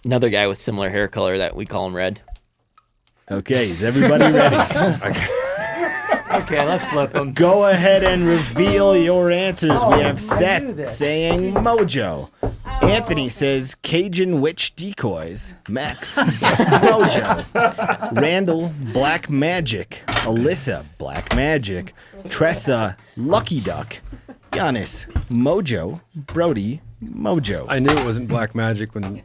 Speaker 2: another guy with similar hair color that we call him Red.
Speaker 1: Okay, is everybody ready?
Speaker 6: Okay, let's flip them.
Speaker 1: Go ahead and reveal your answers. We have Seth saying Mojo. Anthony says Cajun Witch Decoys. Max, Mojo. Randall, Black Magic. Alyssa, Black Magic. Tressa, Lucky Duck. Janis, Mojo. Brody, Mojo.
Speaker 5: I knew it wasn't black magic when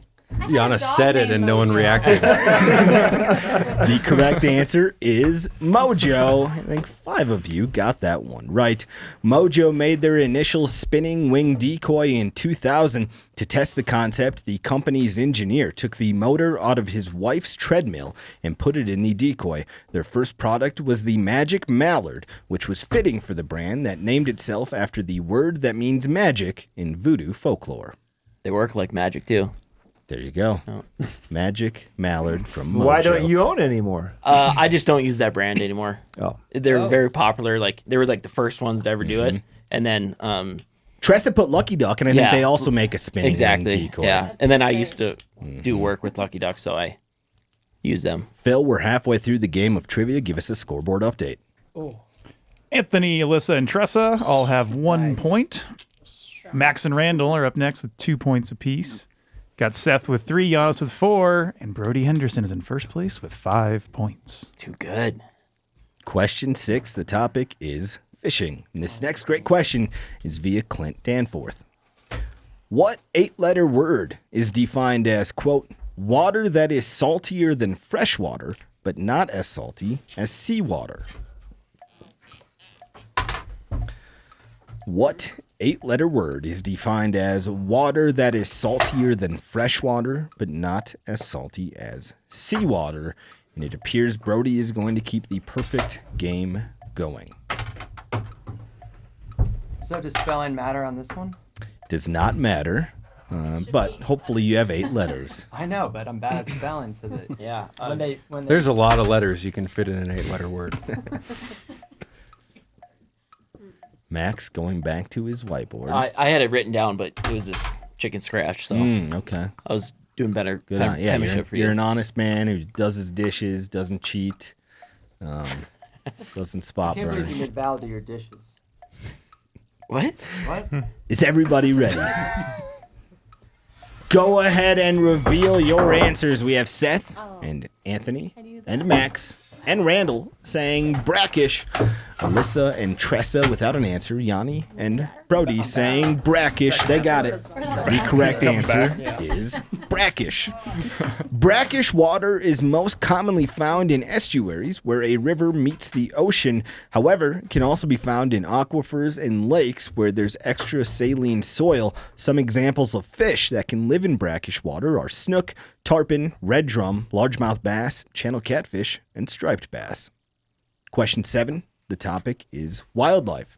Speaker 5: Janis said it and no one reacted.
Speaker 1: The correct answer is Mojo. I think 5 of you got that one right. Mojo made their initial spinning wing decoy in 2000. To test the concept, the company's engineer took the motor out of his wife's treadmill and put it in the decoy. Their first product was the Magic Mallard, which was fitting for the brand that named itself after the word that means magic in voodoo folklore.
Speaker 2: They work like magic too.
Speaker 1: There you go. Oh. Magic Mallard from Mojo.
Speaker 7: Why don't you own it anymore?
Speaker 2: I just don't use that brand anymore.
Speaker 7: Oh.
Speaker 2: They're very popular. Like they were like the first ones to ever do it. And then
Speaker 1: Tressa put Lucky Duck, and I think they also make a spinning wing decoy.
Speaker 2: Yeah. And then I used to do work with Lucky Duck, so I use them.
Speaker 1: Phil, we're halfway through the game of trivia. Give us a scoreboard update.
Speaker 3: Oh. Anthony, Alyssa, and Tressa all have 1 point. Max and Randall are up next with 2 points apiece. Got Seth with 3, Janis with 4, and Brody Henderson is in first place with 5 points.
Speaker 2: Too good.
Speaker 1: Question 6, the topic is fishing. And this next great question is via Clint Danforth. What 8-letter word is defined as, quote, water that is saltier than fresh water, but not as salty as seawater? What 8-letter word is defined as water that is saltier than fresh water, but not as salty as seawater? And it appears Brody is going to keep the perfect game going.
Speaker 6: So does spelling matter on this one?
Speaker 1: Does not matter, but hopefully you have 8 letters.
Speaker 6: I know, but I'm bad at spelling, so that
Speaker 2: Yeah.
Speaker 6: when
Speaker 5: There's a lot of letters you can fit in an 8-letter word.
Speaker 1: Max going back to his whiteboard.
Speaker 2: I had it written down, but it was this chicken scratch, so
Speaker 1: Okay.
Speaker 2: I was doing better.
Speaker 1: Good on. Yeah,
Speaker 2: penmanship for you.
Speaker 1: you're an honest man who does his dishes, doesn't cheat, doesn't spot
Speaker 6: I can't believe
Speaker 1: burn.
Speaker 6: you made Val do your dishes.
Speaker 2: What?
Speaker 6: What?
Speaker 1: Is everybody ready? Go ahead and reveal your answers. We have Seth and Anthony and Max and Randall saying brackish. Alyssa and Tressa without an answer. Yanni and Brody saying brackish. They got it. The correct answer is brackish. Brackish water is most commonly found in estuaries where a river meets the ocean. However, it can also be found in aquifers and lakes where there's extra saline soil. Some examples of fish that can live in brackish water are snook, tarpon, red drum, largemouth bass, channel catfish, and striped bass. Question 7. The topic is wildlife.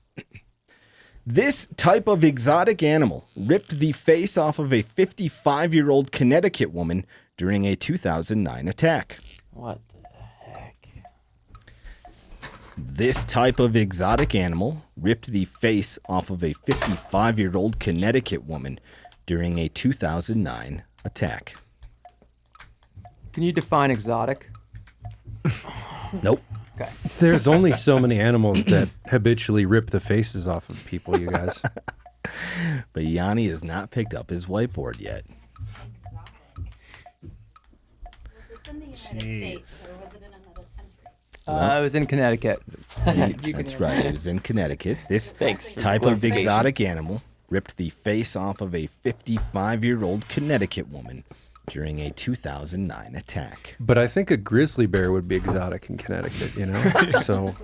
Speaker 1: This type of exotic animal ripped the face off of a 55-year-old Connecticut woman during a 2009 attack.
Speaker 2: What the heck?
Speaker 1: This type of exotic animal ripped the face off of a 55-year-old Connecticut woman during a 2009 attack.
Speaker 6: Can you define exotic?
Speaker 1: Nope.
Speaker 6: Okay.
Speaker 5: There's only so many animals that habitually rip the faces off of people, you guys.
Speaker 1: But Yanni has not picked up his whiteboard yet.
Speaker 13: Was this in the United States or was it in another country?
Speaker 6: I was in Connecticut.
Speaker 1: That's right. It was in Connecticut. This
Speaker 2: Thanks for the
Speaker 1: type of
Speaker 2: clarification.
Speaker 1: exotic animal ripped the face off of a 55-year-old Connecticut woman during a 2009 attack.
Speaker 5: But I think a grizzly bear would be exotic in Connecticut, you know? So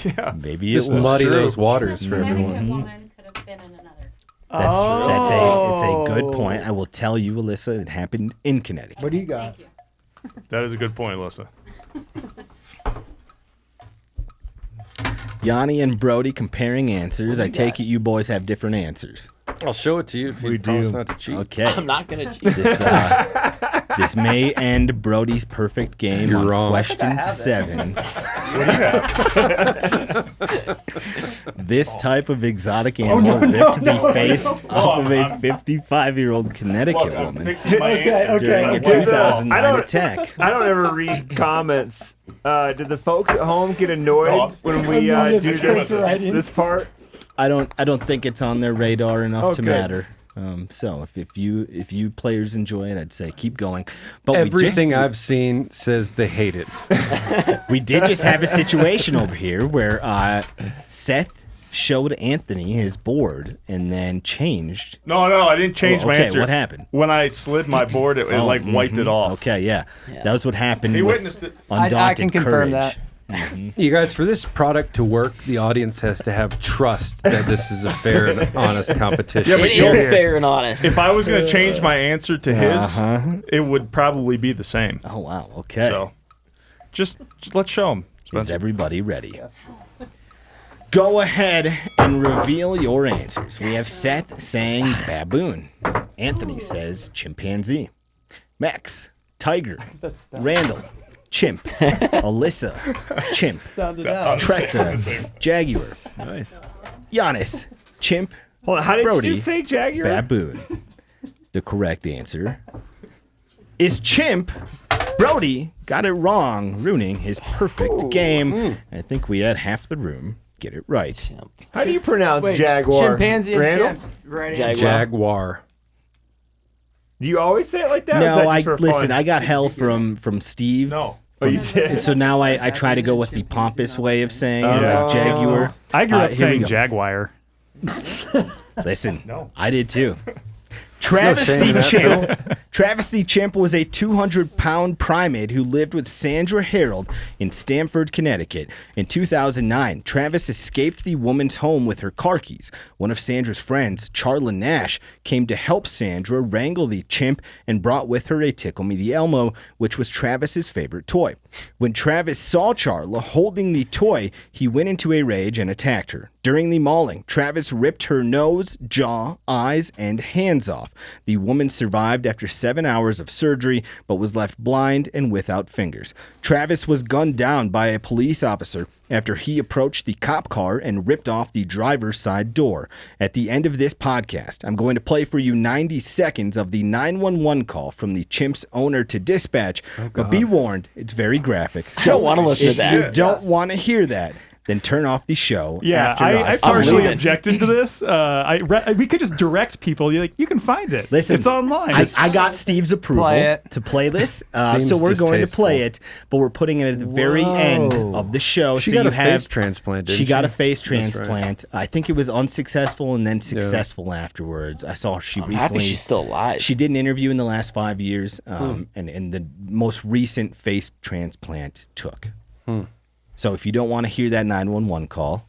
Speaker 4: Yeah.
Speaker 1: Maybe
Speaker 5: just
Speaker 1: it was
Speaker 5: muddy
Speaker 1: true.
Speaker 5: those waters for
Speaker 13: Connecticut
Speaker 5: everyone.
Speaker 13: woman could have been in another.
Speaker 1: It's a good point. I will tell you, Alyssa, it happened in Connecticut.
Speaker 8: What do you got?
Speaker 13: Thank you.
Speaker 4: That is a good point, Alyssa.
Speaker 1: Yanni and Brody comparing answers. I take it you boys have different answers.
Speaker 5: I'll show it to you if you promise not to cheat.
Speaker 1: Okay.
Speaker 2: I'm not gonna cheat.
Speaker 1: This may end Brody's perfect game
Speaker 5: You're
Speaker 1: on
Speaker 5: wrong.
Speaker 1: question 7. This type of exotic animal ripped the face off of a 55-year-old Connecticut woman during a 2009 attack.
Speaker 7: I don't ever read comments. Did the folks at home get annoyed when we do this part?
Speaker 1: I don't think it's on their radar enough to
Speaker 7: Okay.
Speaker 1: matter. So if you players enjoy it, I'd say keep going. But
Speaker 5: Everything I've seen says they hate it.
Speaker 1: we did just have a situation over here where Seth showed Anthony his board and then changed.
Speaker 4: No, I didn't change my
Speaker 1: Okay,
Speaker 4: answer.
Speaker 1: what happened?
Speaker 4: When I slid my board, it wiped it off.
Speaker 1: Okay, yeah. That was what happened.
Speaker 4: He
Speaker 1: with
Speaker 4: witnessed it.
Speaker 1: Undaunted
Speaker 6: I can confirm
Speaker 1: courage.
Speaker 6: that.
Speaker 5: You guys, for this product to work, the audience has to have trust that this is a fair and honest competition.
Speaker 4: Yeah, but
Speaker 2: It is fair and honest.
Speaker 4: If I was going to change my answer to his, it would probably be the same.
Speaker 1: Oh wow. Okay.
Speaker 4: So, just let's show him.
Speaker 1: Is everybody ready? Go ahead and reveal your answers. We have Seth saying baboon. Anthony says chimpanzee. Max, tiger. Randall, chimp. Alyssa, chimp.
Speaker 6: Sounded out.
Speaker 1: Tressa, jaguar.
Speaker 7: Nice.
Speaker 1: Janis, chimp.
Speaker 7: Hold on, how did
Speaker 1: Brody,
Speaker 7: you just say Jaguar?
Speaker 1: baboon. The correct answer is chimp. Brody got it wrong, ruining his perfect game. I think we had half the room get it right.
Speaker 7: How do you pronounce
Speaker 6: Wait,
Speaker 7: Jaguar?
Speaker 6: chimpanzee and
Speaker 7: Randall?
Speaker 6: chimps. Right.
Speaker 2: Jaguar.
Speaker 5: Jaguar.
Speaker 7: Do you always say it like that? or is
Speaker 1: No,
Speaker 7: that
Speaker 1: I
Speaker 7: just for
Speaker 1: listen.
Speaker 7: fun?
Speaker 1: I got hell from Steve.
Speaker 4: No.
Speaker 7: Oh, you did?
Speaker 1: So now I try to go with the pompous way of saying it, like Jaguar.
Speaker 3: I grew up
Speaker 1: here we
Speaker 3: saying
Speaker 1: go.
Speaker 3: Jaguar.
Speaker 1: Listen, I did too. Travis
Speaker 5: shame in
Speaker 1: the
Speaker 5: that,
Speaker 1: Chimp. Travis the Chimp was a 200-pound primate who lived with Sandra Harold in Stamford, Connecticut. In 2009, Travis escaped the woman's home with her car keys. One of Sandra's friends, Charla Nash, came to help Sandra wrangle the chimp and brought with her a Tickle Me the Elmo, which was Travis's favorite toy. When Travis saw Charla holding the toy, he went into a rage and attacked her. During the mauling, Travis ripped her nose, jaw, eyes, and hands off. The woman survived after 7 hours of surgery, but was left blind and without fingers. Travis was gunned down by a police officer after he approached the cop car and ripped off the driver's side door. At the end of this podcast, I'm going to play for you 90 seconds of the 911 call from the chimp's owner to dispatch, but be warned, it's very graphic.
Speaker 2: I don't want to listen to that.
Speaker 1: If you don't want to hear that, then turn off the show.
Speaker 3: Yeah,
Speaker 1: after
Speaker 3: I
Speaker 1: us.
Speaker 3: partially
Speaker 2: leaving.
Speaker 3: objected to this. We could just direct people. You're like, you can find it.
Speaker 1: Listen,
Speaker 3: it's online.
Speaker 1: I got Steve's approval to play this,
Speaker 5: Seems
Speaker 1: so we're going to play
Speaker 5: distasteful.
Speaker 1: it, but we're putting it at the very end of the show.
Speaker 5: She
Speaker 1: so
Speaker 5: got
Speaker 1: you
Speaker 5: a
Speaker 1: have
Speaker 5: face transplant, didn't
Speaker 1: She got
Speaker 5: she?
Speaker 1: a face
Speaker 5: That's right.
Speaker 1: transplant. I think it was unsuccessful and then successful afterwards. I saw she
Speaker 2: I'm
Speaker 1: recently.
Speaker 2: happy she's still alive.
Speaker 1: She did an interview in the last 5 years, and the most recent face transplant took. So if you don't want to hear that 911 call,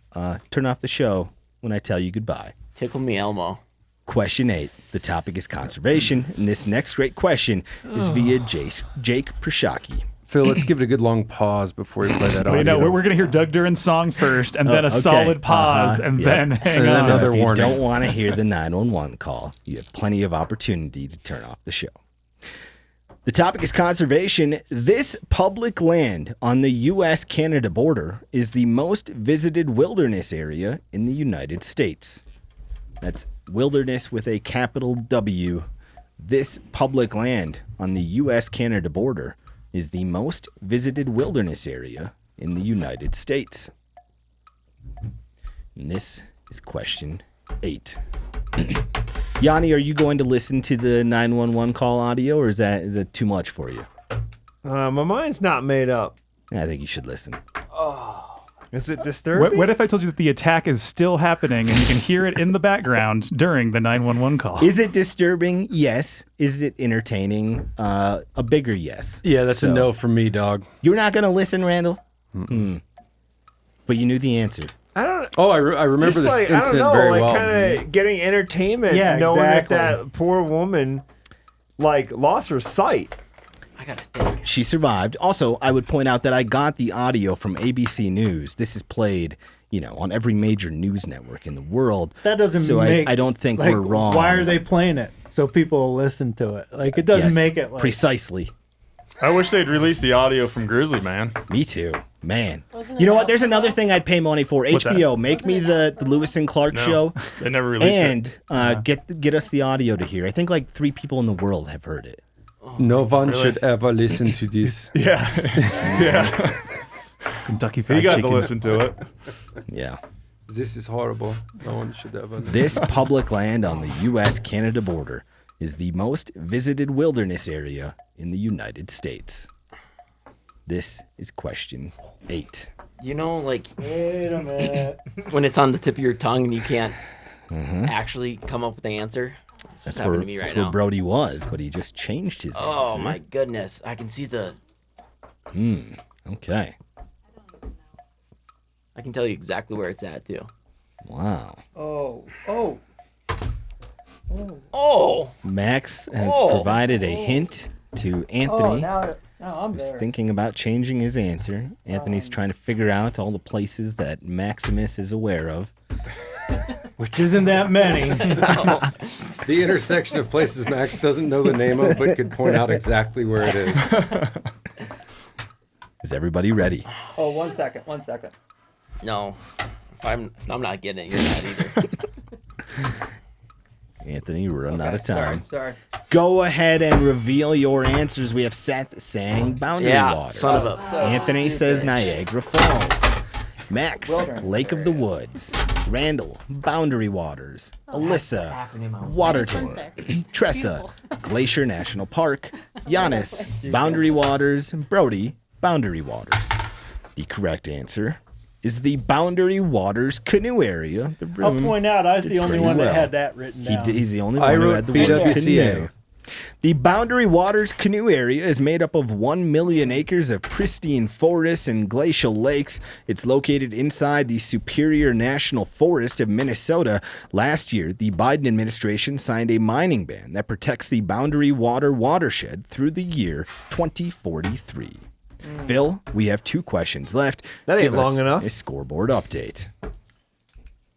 Speaker 1: turn off the show when I tell you goodbye.
Speaker 2: Tickle Me Elmo.
Speaker 1: Question 8. The topic is conservation, and this next great question is via Jake Prashaki.
Speaker 5: Phil, let's give it a good long pause before we play that audio.
Speaker 3: Wait, no, we're going to hear Doug Duran's song first, and then a
Speaker 1: okay.
Speaker 3: solid pause, and then hang
Speaker 5: And
Speaker 3: on.
Speaker 5: then another
Speaker 1: So if
Speaker 5: warning.
Speaker 1: you don't want to hear the 911 call, you have plenty of opportunity to turn off the show. The topic is conservation. This public land on the U.S.-Canada border is the most visited wilderness area in the United States. That's wilderness with a capital W. This public land on the U.S.-Canada border is the most visited wilderness area in the United States. And this is question 8. Yanni, are you going to listen to the 911 call audio, or is that too much for you?
Speaker 7: My mind's not made up.
Speaker 1: I think you should listen.
Speaker 7: Is it disturbing?
Speaker 3: What if I told you that the attack is still happening and you can hear it in the background during the 911 call?
Speaker 1: Is it disturbing? Yes. Is it entertaining? A bigger yes.
Speaker 5: Yeah, that's a
Speaker 1: So-
Speaker 5: no from me, dog.
Speaker 1: You're not going to listen, Randall? But you knew the answer.
Speaker 7: I don't.
Speaker 5: Oh, I remember
Speaker 7: Just
Speaker 5: this
Speaker 7: like, I don't
Speaker 5: incident
Speaker 7: know,
Speaker 5: very
Speaker 7: like
Speaker 5: well.
Speaker 7: kind of getting entertainment,
Speaker 8: Yeah,
Speaker 7: knowing
Speaker 8: exactly.
Speaker 7: that poor woman, like, lost her sight.
Speaker 2: I gotta think.
Speaker 1: She survived. Also, I would point out that I got the audio from ABC News. This is played, on every major news network in the world.
Speaker 8: That doesn't
Speaker 1: so
Speaker 8: make.
Speaker 1: I don't think
Speaker 8: like,
Speaker 1: we're wrong.
Speaker 8: Why are they playing it? So people will listen to it. Like, it doesn't
Speaker 1: Yes,
Speaker 8: make it like.
Speaker 1: precisely.
Speaker 4: I wish they'd release the audio from Grizzly Man.
Speaker 1: Me too, man. You know what? There's another thing I'd pay money for.
Speaker 4: What's that?
Speaker 1: HBO, make me the Lewis and Clark
Speaker 4: No,
Speaker 1: show,
Speaker 4: they never released it.
Speaker 1: and get us the audio to hear. I think like 3 people in the world have heard it.
Speaker 5: No one
Speaker 4: Really?
Speaker 5: should ever listen to this.
Speaker 4: Yeah, yeah.
Speaker 3: Kentucky
Speaker 4: He
Speaker 3: Fried
Speaker 4: got
Speaker 3: Chicken.
Speaker 4: to listen to it.
Speaker 1: Yeah.
Speaker 5: This is horrible. No one should ever.
Speaker 1: This public land on the U.S.-Canada border is the most visited wilderness area in the United States. This is question 8.
Speaker 2: Like
Speaker 8: Wait a minute.
Speaker 2: when it's on the tip of your tongue and you can't actually come up with the answer. That's what's happening to me right
Speaker 1: That's where
Speaker 2: now.
Speaker 1: Brody was, but he just changed his
Speaker 2: Oh
Speaker 1: answer.
Speaker 2: my goodness! I can see the.
Speaker 1: Okay.
Speaker 2: I can tell you exactly where it's at too.
Speaker 1: Wow.
Speaker 2: Oh!
Speaker 1: Max has
Speaker 2: Oh.
Speaker 1: provided a hint to Anthony.
Speaker 8: now I'm
Speaker 1: Who's thinking about changing his answer. Anthony's trying to figure out all the places that Maximus is aware of.
Speaker 8: Which isn't that many.
Speaker 5: The intersection of places Max doesn't know the name of, but could point out exactly where it is.
Speaker 1: Is everybody ready?
Speaker 6: Oh, 1 second.
Speaker 2: No, if I'm not getting it, you're not either.
Speaker 1: Anthony, we're running out of time.
Speaker 6: Sorry.
Speaker 1: Go ahead and reveal your answers. We have Seth saying Boundary
Speaker 2: Yeah,
Speaker 1: Waters.
Speaker 2: son of a.
Speaker 1: Anthony says Niagara Falls. Max,
Speaker 6: Wilderness
Speaker 1: Lake of the Woods. Randall, Boundary Waters. Alyssa,
Speaker 2: acronym I was-
Speaker 1: Waterton.
Speaker 13: There.
Speaker 1: Tressa, Glacier National Park. Janis, Boundary Waters. Brody, Boundary Waters. The correct answer is the Boundary Waters canoe area.
Speaker 8: I'll point out, I was the only one that had that written down.
Speaker 1: He's the only one who had the word canoe. The Boundary Waters canoe area is made up of 1 million acres of pristine forests and glacial lakes. It's located inside the Superior National Forest of Minnesota. Last year, the Biden administration signed a mining ban that protects the Boundary Water watershed through the year 2043. Phil, we have 2 questions left.
Speaker 7: That ain't
Speaker 1: Give us
Speaker 7: long enough.
Speaker 1: A scoreboard update.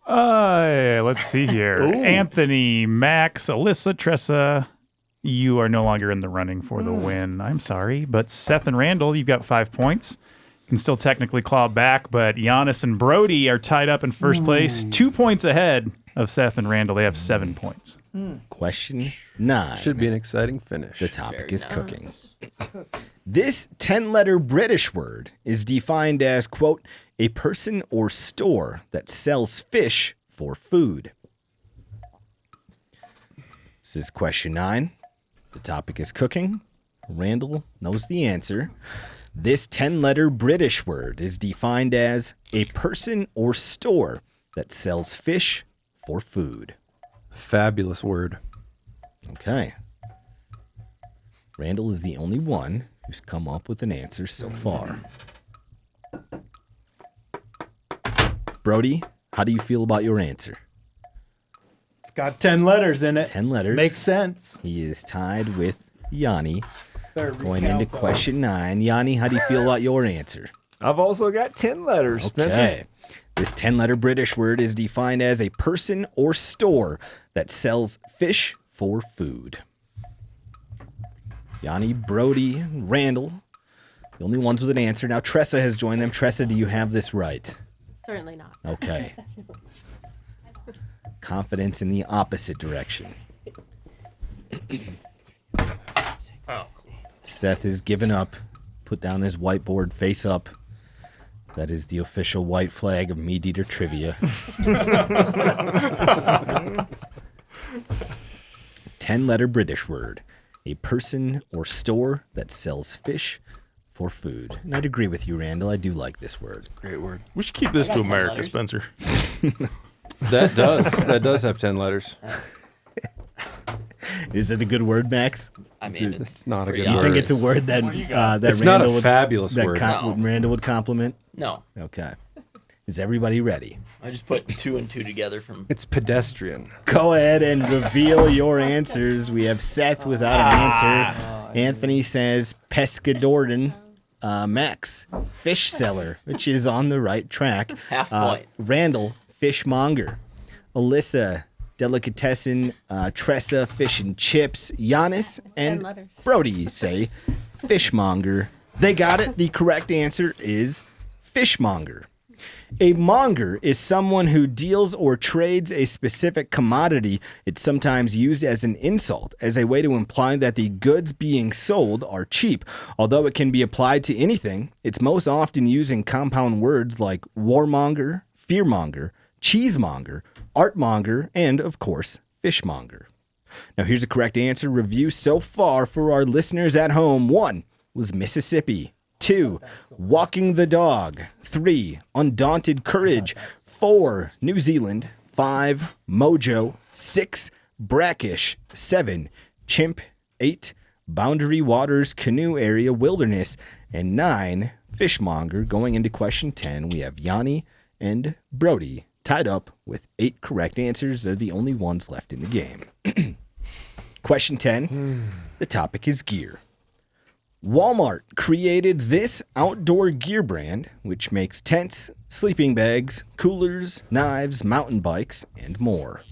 Speaker 3: Let's see here. Anthony, Max, Alyssa, Tressa, you are no longer in the running for the win. I'm sorry. But Seth and Randall, you've got 5 points. Can still technically claw back, but Janis and Brody are tied up in first place. 2 points ahead of Seth and Randall. They have 7 points.
Speaker 1: Question 9.
Speaker 5: Should be an exciting finish.
Speaker 1: The topic is cooking. This 10-letter British word is defined as, quote, a person or store that sells fish for food. This is question 9. The topic is cooking. Randall knows the answer. This 10-letter British word is defined as a person or store that sells fish for food.
Speaker 5: Fabulous word.
Speaker 1: Okay. Randall is the only one who's come up with an answer so far. Brody, how do you feel about your answer?
Speaker 8: It's got 10 letters in it.
Speaker 1: 10 letters.
Speaker 8: Makes sense.
Speaker 1: He is tied with Yanni.
Speaker 8: Better
Speaker 1: Going into
Speaker 8: recount, though.
Speaker 1: question 9. Yanni, how do you feel about your answer?
Speaker 7: I've also got 10 letters, Spencer.
Speaker 1: Okay. This 10-letter British word is defined as a person or store that sells fish for food. Yanni, Brody, Randall, the only ones with an answer. Now Tressa has joined them. Tressa, do you have this right?
Speaker 13: Certainly not.
Speaker 1: Okay. Confidence in the opposite direction. Seth has given up. Put down his whiteboard face up. That is the official white flag of MeatEater trivia. 10-letter British word. A person or store that sells fish for food. And I'd agree with you, Randall. I do like this word.
Speaker 5: Great word.
Speaker 4: We should keep this to America, Spencer.
Speaker 5: That does have 10 letters.
Speaker 1: Is it a good word, Max?
Speaker 2: I mean,
Speaker 5: It's not a good
Speaker 1: You
Speaker 5: word.
Speaker 1: think it's a word that that
Speaker 5: It's
Speaker 1: Randall
Speaker 5: not a
Speaker 1: would,
Speaker 5: fabulous
Speaker 1: that
Speaker 5: word.
Speaker 1: Randall would compliment?
Speaker 2: No.
Speaker 1: Okay. Is everybody ready?
Speaker 2: I just put 2 and 2 together from.
Speaker 5: It's pedestrian.
Speaker 1: Go ahead and reveal your answers. We have Seth without an answer. Anthony says pescadordan. Max, fish seller, which is on the right track.
Speaker 2: Half point.
Speaker 1: Randall, fishmonger. Alyssa, delicatessen. Tressa, fish and chips. Janis and
Speaker 13: letters.
Speaker 1: Brody say fishmonger. They got it. The correct answer is fishmonger. A monger is someone who deals or trades a specific commodity. It's sometimes used as an insult, as a way to imply that the goods being sold are cheap. Although it can be applied to anything, it's most often used in compound words like warmonger, fearmonger, cheesemonger, artmonger, and, of course, fishmonger. Now, here's a correct answer review so far for our listeners at home. 1 was Mississippi. 2, walking the dog. 3, undaunted courage. 4, New Zealand. 5, mojo. 6, brackish. 7, chimp. 8, boundary waters, canoe area, wilderness. And 9, fishmonger. Going into question 10, we have Yanni and Brody tied up with 8 correct answers. They're the only ones left in the game. Question 10, the topic is gear. Walmart created this outdoor gear brand, which makes tents, sleeping bags, coolers, knives, mountain bikes, and more.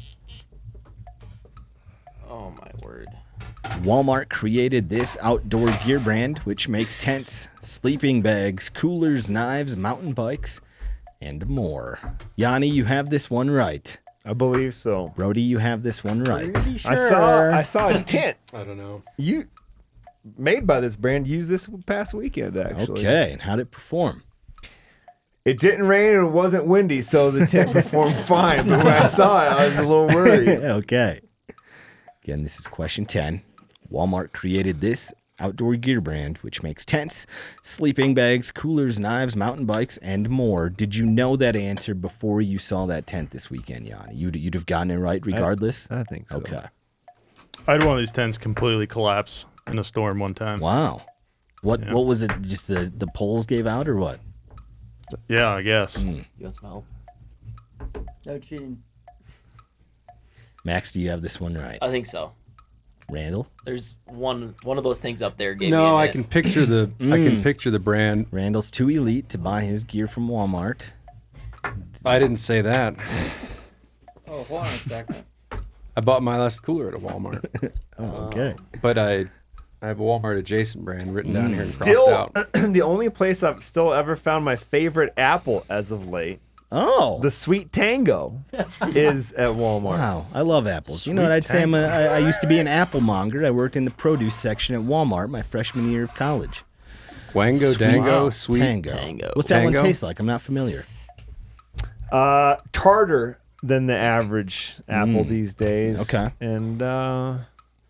Speaker 2: Oh, my word.
Speaker 1: Walmart created this outdoor gear brand, which makes tents, sleeping bags, coolers, knives, mountain bikes, and more. Yanni, you have this one right.
Speaker 7: I believe so.
Speaker 1: Brody, you have this one right.
Speaker 7: I saw a tent.
Speaker 5: I don't know.
Speaker 7: Made by this brand used this past weekend, actually.
Speaker 1: Okay, and how'd it perform?
Speaker 7: It didn't rain and it wasn't windy, so the tent performed fine. But when I saw it, I was a little worried.
Speaker 1: Okay. Again, this is question 10. Walmart created this outdoor gear brand, which makes tents, sleeping bags, coolers, knives, mountain bikes, and more. Did you know that answer before you saw that tent this weekend, Yanni? You'd have gotten it right regardless?
Speaker 7: I think so.
Speaker 1: Okay.
Speaker 4: I had one of these tents completely collapse in a storm one time.
Speaker 1: Wow. What was it? Just the poles gave out or what?
Speaker 4: Yeah, I guess.
Speaker 2: You want some help?
Speaker 6: No cheating.
Speaker 1: Max, do you have this one right?
Speaker 2: I think so.
Speaker 1: Randall?
Speaker 2: There's one of those things up there. Gave me
Speaker 5: No,
Speaker 2: a
Speaker 5: I
Speaker 2: hit.
Speaker 5: can picture the brand.
Speaker 1: Randall's too elite to buy his gear from Walmart.
Speaker 5: I didn't say that.
Speaker 6: Oh, hold on a second.
Speaker 5: I bought my last cooler at a Walmart.
Speaker 1: Okay.
Speaker 5: But I have a Walmart adjacent brand written down here and
Speaker 7: Still,
Speaker 5: crossed out.
Speaker 7: the only place I've still ever found my favorite apple as of late,
Speaker 1: Oh.
Speaker 7: the Sweet Tango, is at Walmart.
Speaker 1: Wow. I love apples. You know what I'd say? I used to be an apple monger. I worked in the produce section at Walmart my freshman year of college.
Speaker 5: Wango,
Speaker 1: Sweet
Speaker 5: Dango, Sweet
Speaker 2: Tango.
Speaker 1: What's that one
Speaker 5: Tango?
Speaker 1: taste like? I'm not familiar.
Speaker 7: Tartar than the average apple these days.
Speaker 1: Okay.
Speaker 7: And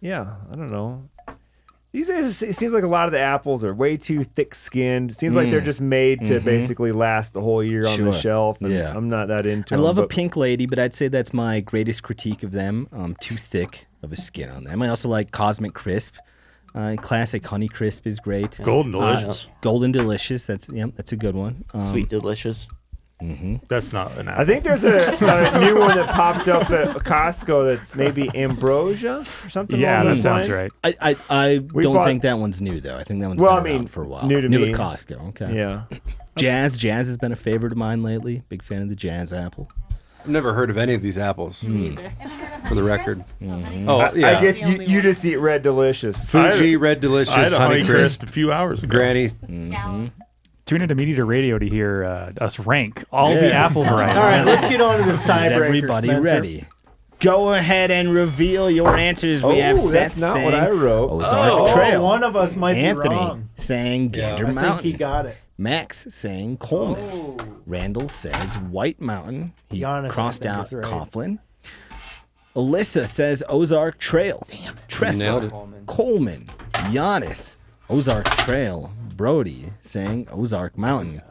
Speaker 7: yeah, I don't know. These days, it seems like a lot of the apples are way too thick-skinned. It seems like they're just made to basically last the whole year on the shelf. And
Speaker 1: Yeah.
Speaker 7: I'm not that into
Speaker 1: I
Speaker 7: them.
Speaker 1: love a
Speaker 7: but-
Speaker 1: pink lady, but I'd say that's my greatest critique of them. Too thick of a skin on them. I also like Cosmic Crisp. Classic Honey Crisp is great.
Speaker 4: Golden Delicious.
Speaker 1: Golden Delicious. That's a good one.
Speaker 2: Sweet Delicious.
Speaker 4: That's not an apple.
Speaker 7: I think there's a new one that popped up at Costco that's maybe ambrosia or something.
Speaker 3: Yeah,
Speaker 7: along
Speaker 3: that
Speaker 7: those
Speaker 3: sounds
Speaker 7: lines.
Speaker 3: right.
Speaker 1: I don't
Speaker 7: bought-
Speaker 1: think that one's new though. I think that one's
Speaker 7: Well,
Speaker 1: been
Speaker 7: I mean,
Speaker 1: around for a while.
Speaker 7: new to
Speaker 1: new
Speaker 7: me.
Speaker 1: at Costco. Okay.
Speaker 7: Yeah.
Speaker 1: Jazz has been a favorite of mine lately. Big fan of the Jazz apple.
Speaker 5: I've never heard of any of these apples, for the record. Oh,
Speaker 7: I
Speaker 5: yeah.
Speaker 7: guess you just eat Red Delicious.
Speaker 5: Fuji, Red Delicious,
Speaker 4: I had a
Speaker 5: Honey
Speaker 4: Honey
Speaker 5: Crisp,
Speaker 4: Crisp a few hours ago.
Speaker 5: Granny.
Speaker 3: Tune into MeatEater Radio to hear us rank all the apple varieties.
Speaker 8: All right, let's get on to this
Speaker 1: Is
Speaker 8: tiebreaker.
Speaker 1: everybody
Speaker 8: Spencer.
Speaker 1: ready? Go ahead and reveal your answers. We have Seth
Speaker 7: that's not
Speaker 1: saying
Speaker 7: what I wrote.
Speaker 1: Ozark Trail.
Speaker 8: One of us might
Speaker 1: Anthony
Speaker 8: be wrong.
Speaker 1: saying Gander
Speaker 8: I think
Speaker 1: Mountain.
Speaker 8: he got it.
Speaker 1: Max saying Coleman. Randall says White Mountain. He
Speaker 8: Giannis, I
Speaker 1: crossed
Speaker 8: think,
Speaker 1: out
Speaker 8: is right.
Speaker 1: Coughlin. Alyssa says Ozark Trail. Damn it. Tressa.
Speaker 5: Nailed it.
Speaker 1: Coleman. Giannis. Ozark Trail. Brody saying Ozark Mountain.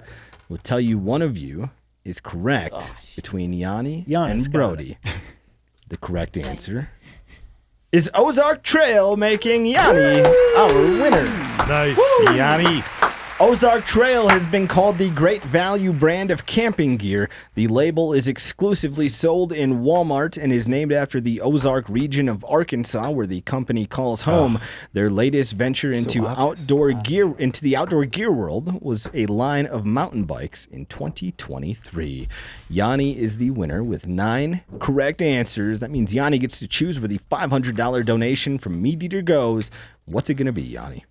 Speaker 1: We'll tell you one of you is correct between Yanni
Speaker 8: Giannis
Speaker 1: and
Speaker 8: got
Speaker 1: Brody. The correct answer is Ozark Trail, making Yanni our winner.
Speaker 4: Nice. Yanni.
Speaker 1: Ozark Trail has been called the great value brand of camping gear. The label is exclusively sold in Walmart and is named after the Ozark region of Arkansas, where the company calls home. Their latest venture into the outdoor gear world was a line of mountain bikes in 2023. Yanni is the winner with 9 correct answers. That means Yanni gets to choose where the $500 donation from MeatEater goes. What's it going to be, Yanni?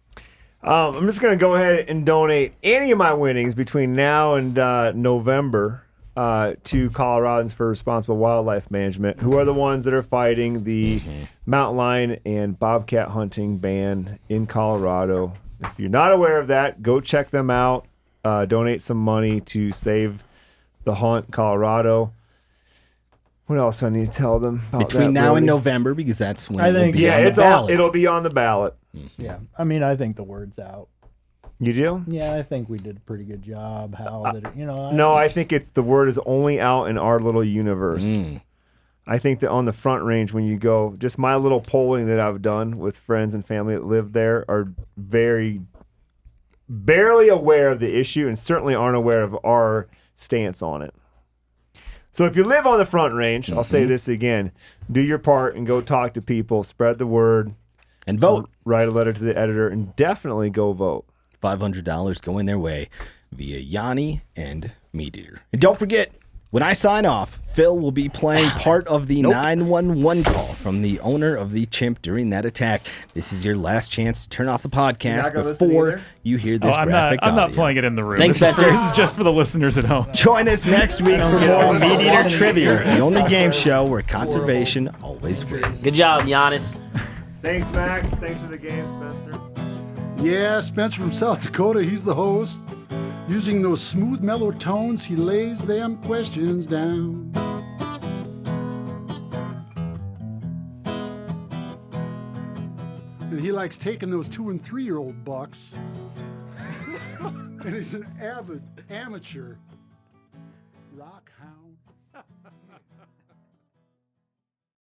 Speaker 7: I'm just going to go ahead and donate any of my winnings between now and November to Coloradans for Responsible Wildlife Management, who are the ones that are fighting the mountain lion and bobcat hunting ban in Colorado. If you're not aware of that, go check them out. Donate some money to save the hunt in Colorado. What else do I need to tell them about
Speaker 1: Between
Speaker 7: that,
Speaker 1: now and
Speaker 7: Brody?
Speaker 1: November, because that's when
Speaker 8: I
Speaker 1: it will
Speaker 8: think-
Speaker 1: be
Speaker 7: Yeah,
Speaker 1: on the ballot.
Speaker 7: it'll be on the ballot.
Speaker 8: Yeah, I mean, I think the word's out.
Speaker 7: You do?
Speaker 8: Yeah, I think we did a pretty good job.
Speaker 7: No, I think it's the word is only out in our little universe. I think that on the Front Range, when you go, just my little polling that I've done with friends and family that live there are barely aware of the issue and certainly aren't aware of our stance on it. So if you live on the Front Range, I'll say this again, do your part and go talk to people, spread the word.
Speaker 1: And vote.
Speaker 7: Write a letter to the editor and definitely go vote.
Speaker 1: $500 going their way via Yanni and MeatEater. And don't forget, when I sign off, Phil will be playing part of the 911 call from the owner of the chimp during that attack. This is your last chance to turn off the podcast before you hear this graphic
Speaker 3: I'm not
Speaker 1: audio.
Speaker 3: playing it in the room.
Speaker 1: Thanks,
Speaker 3: this
Speaker 1: Spencer.
Speaker 3: is just for the listeners at home.
Speaker 1: Join us next week for more MeatEater Trivia, the only game show where conservation always wins.
Speaker 2: Good job, Giannis.
Speaker 7: Thanks, Max. Thanks for the game, Spencer.
Speaker 14: Yeah, Spencer from South Dakota, he's the host. Using those smooth, mellow tones, he lays them questions down. And he likes taking those 2- and 3-year-old bucks. And he's an avid amateur rock